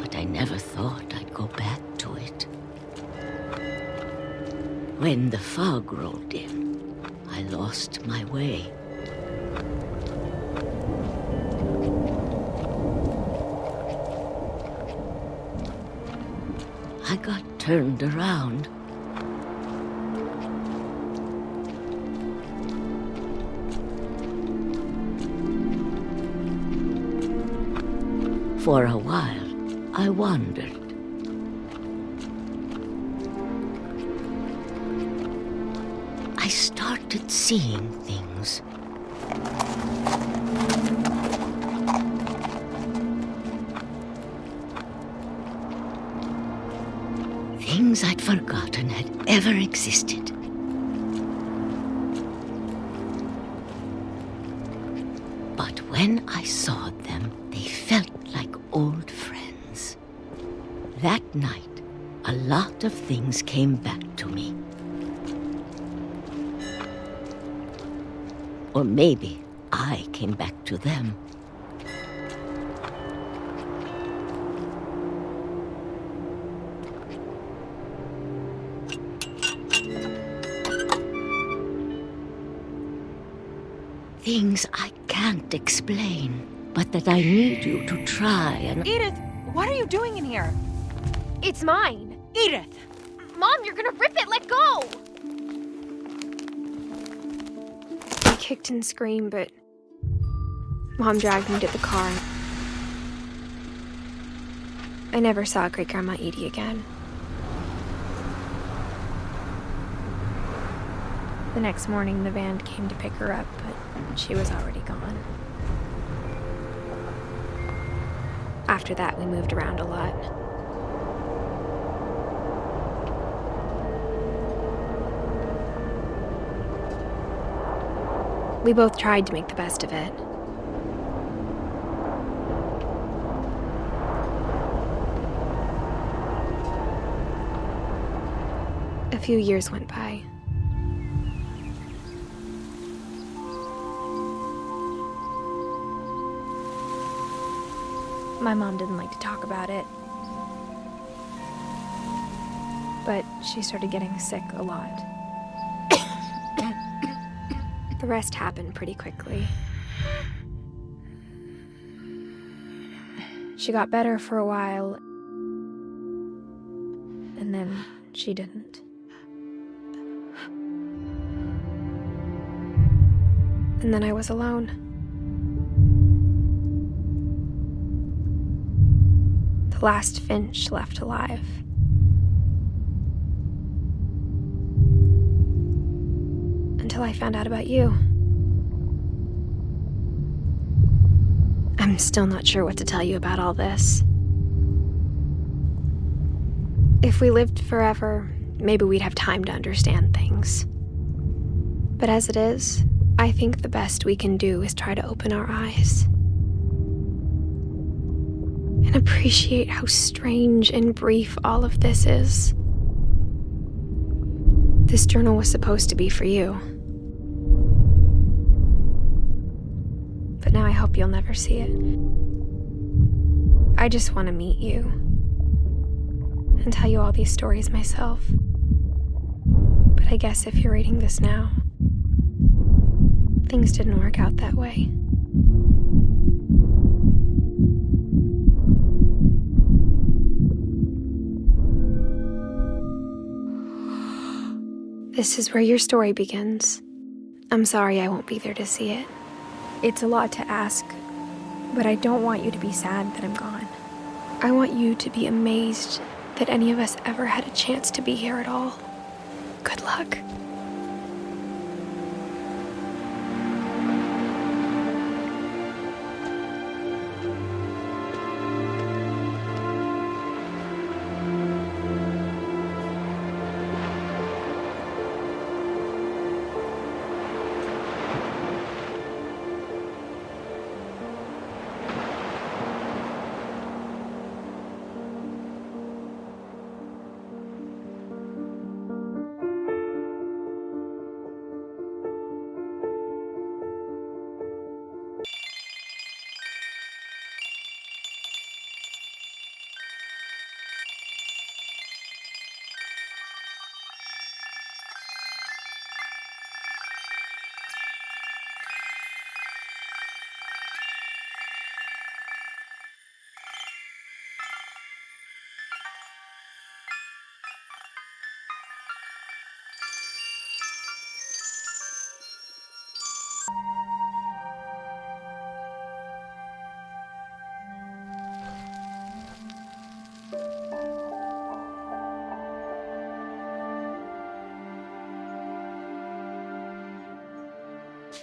But I never thought I'd go back to it. When the fog rolled in, I lost my way. turned around. For a while, I wondered. I started seeing things. Things I'd forgotten had ever existed. But when I saw them, they felt like old friends. That night, a lot of things came back to me. Or maybe I came back to them. Things I can't explain, but that I need you to try and... Edith, what are you doing in here? It's mine. Edith! Mom, you're gonna rip it! Let go! I kicked and screamed, but Mom dragged me to the car. I never saw Great-Grandma Edie again. The next morning, the van came to pick her up, but she was already gone. After that, we moved around a lot. We both tried to make the best of it. A few years went by. My mom didn't like to talk about it, but she started getting sick a lot. The rest happened pretty quickly. She got better for a while, and then she didn't. And then I was alone. The last Finch left alive. Until I found out about you. I'm still not sure what to tell you about all this. If we lived forever, maybe we'd have time to understand things. But as it is, I think the best we can do is try to open our eyes. And appreciate how strange and brief all of this is. This journal was supposed to be for you. But now I hope you'll never see it. I just want to meet you and tell you all these stories myself. But I guess if you're reading this now, things didn't work out that way. This is where your story begins. I'm sorry I won't be there to see it. It's a lot to ask, but I don't want you to be sad that I'm gone. I want you to be amazed that any of us ever had a chance to be here at all. Good luck.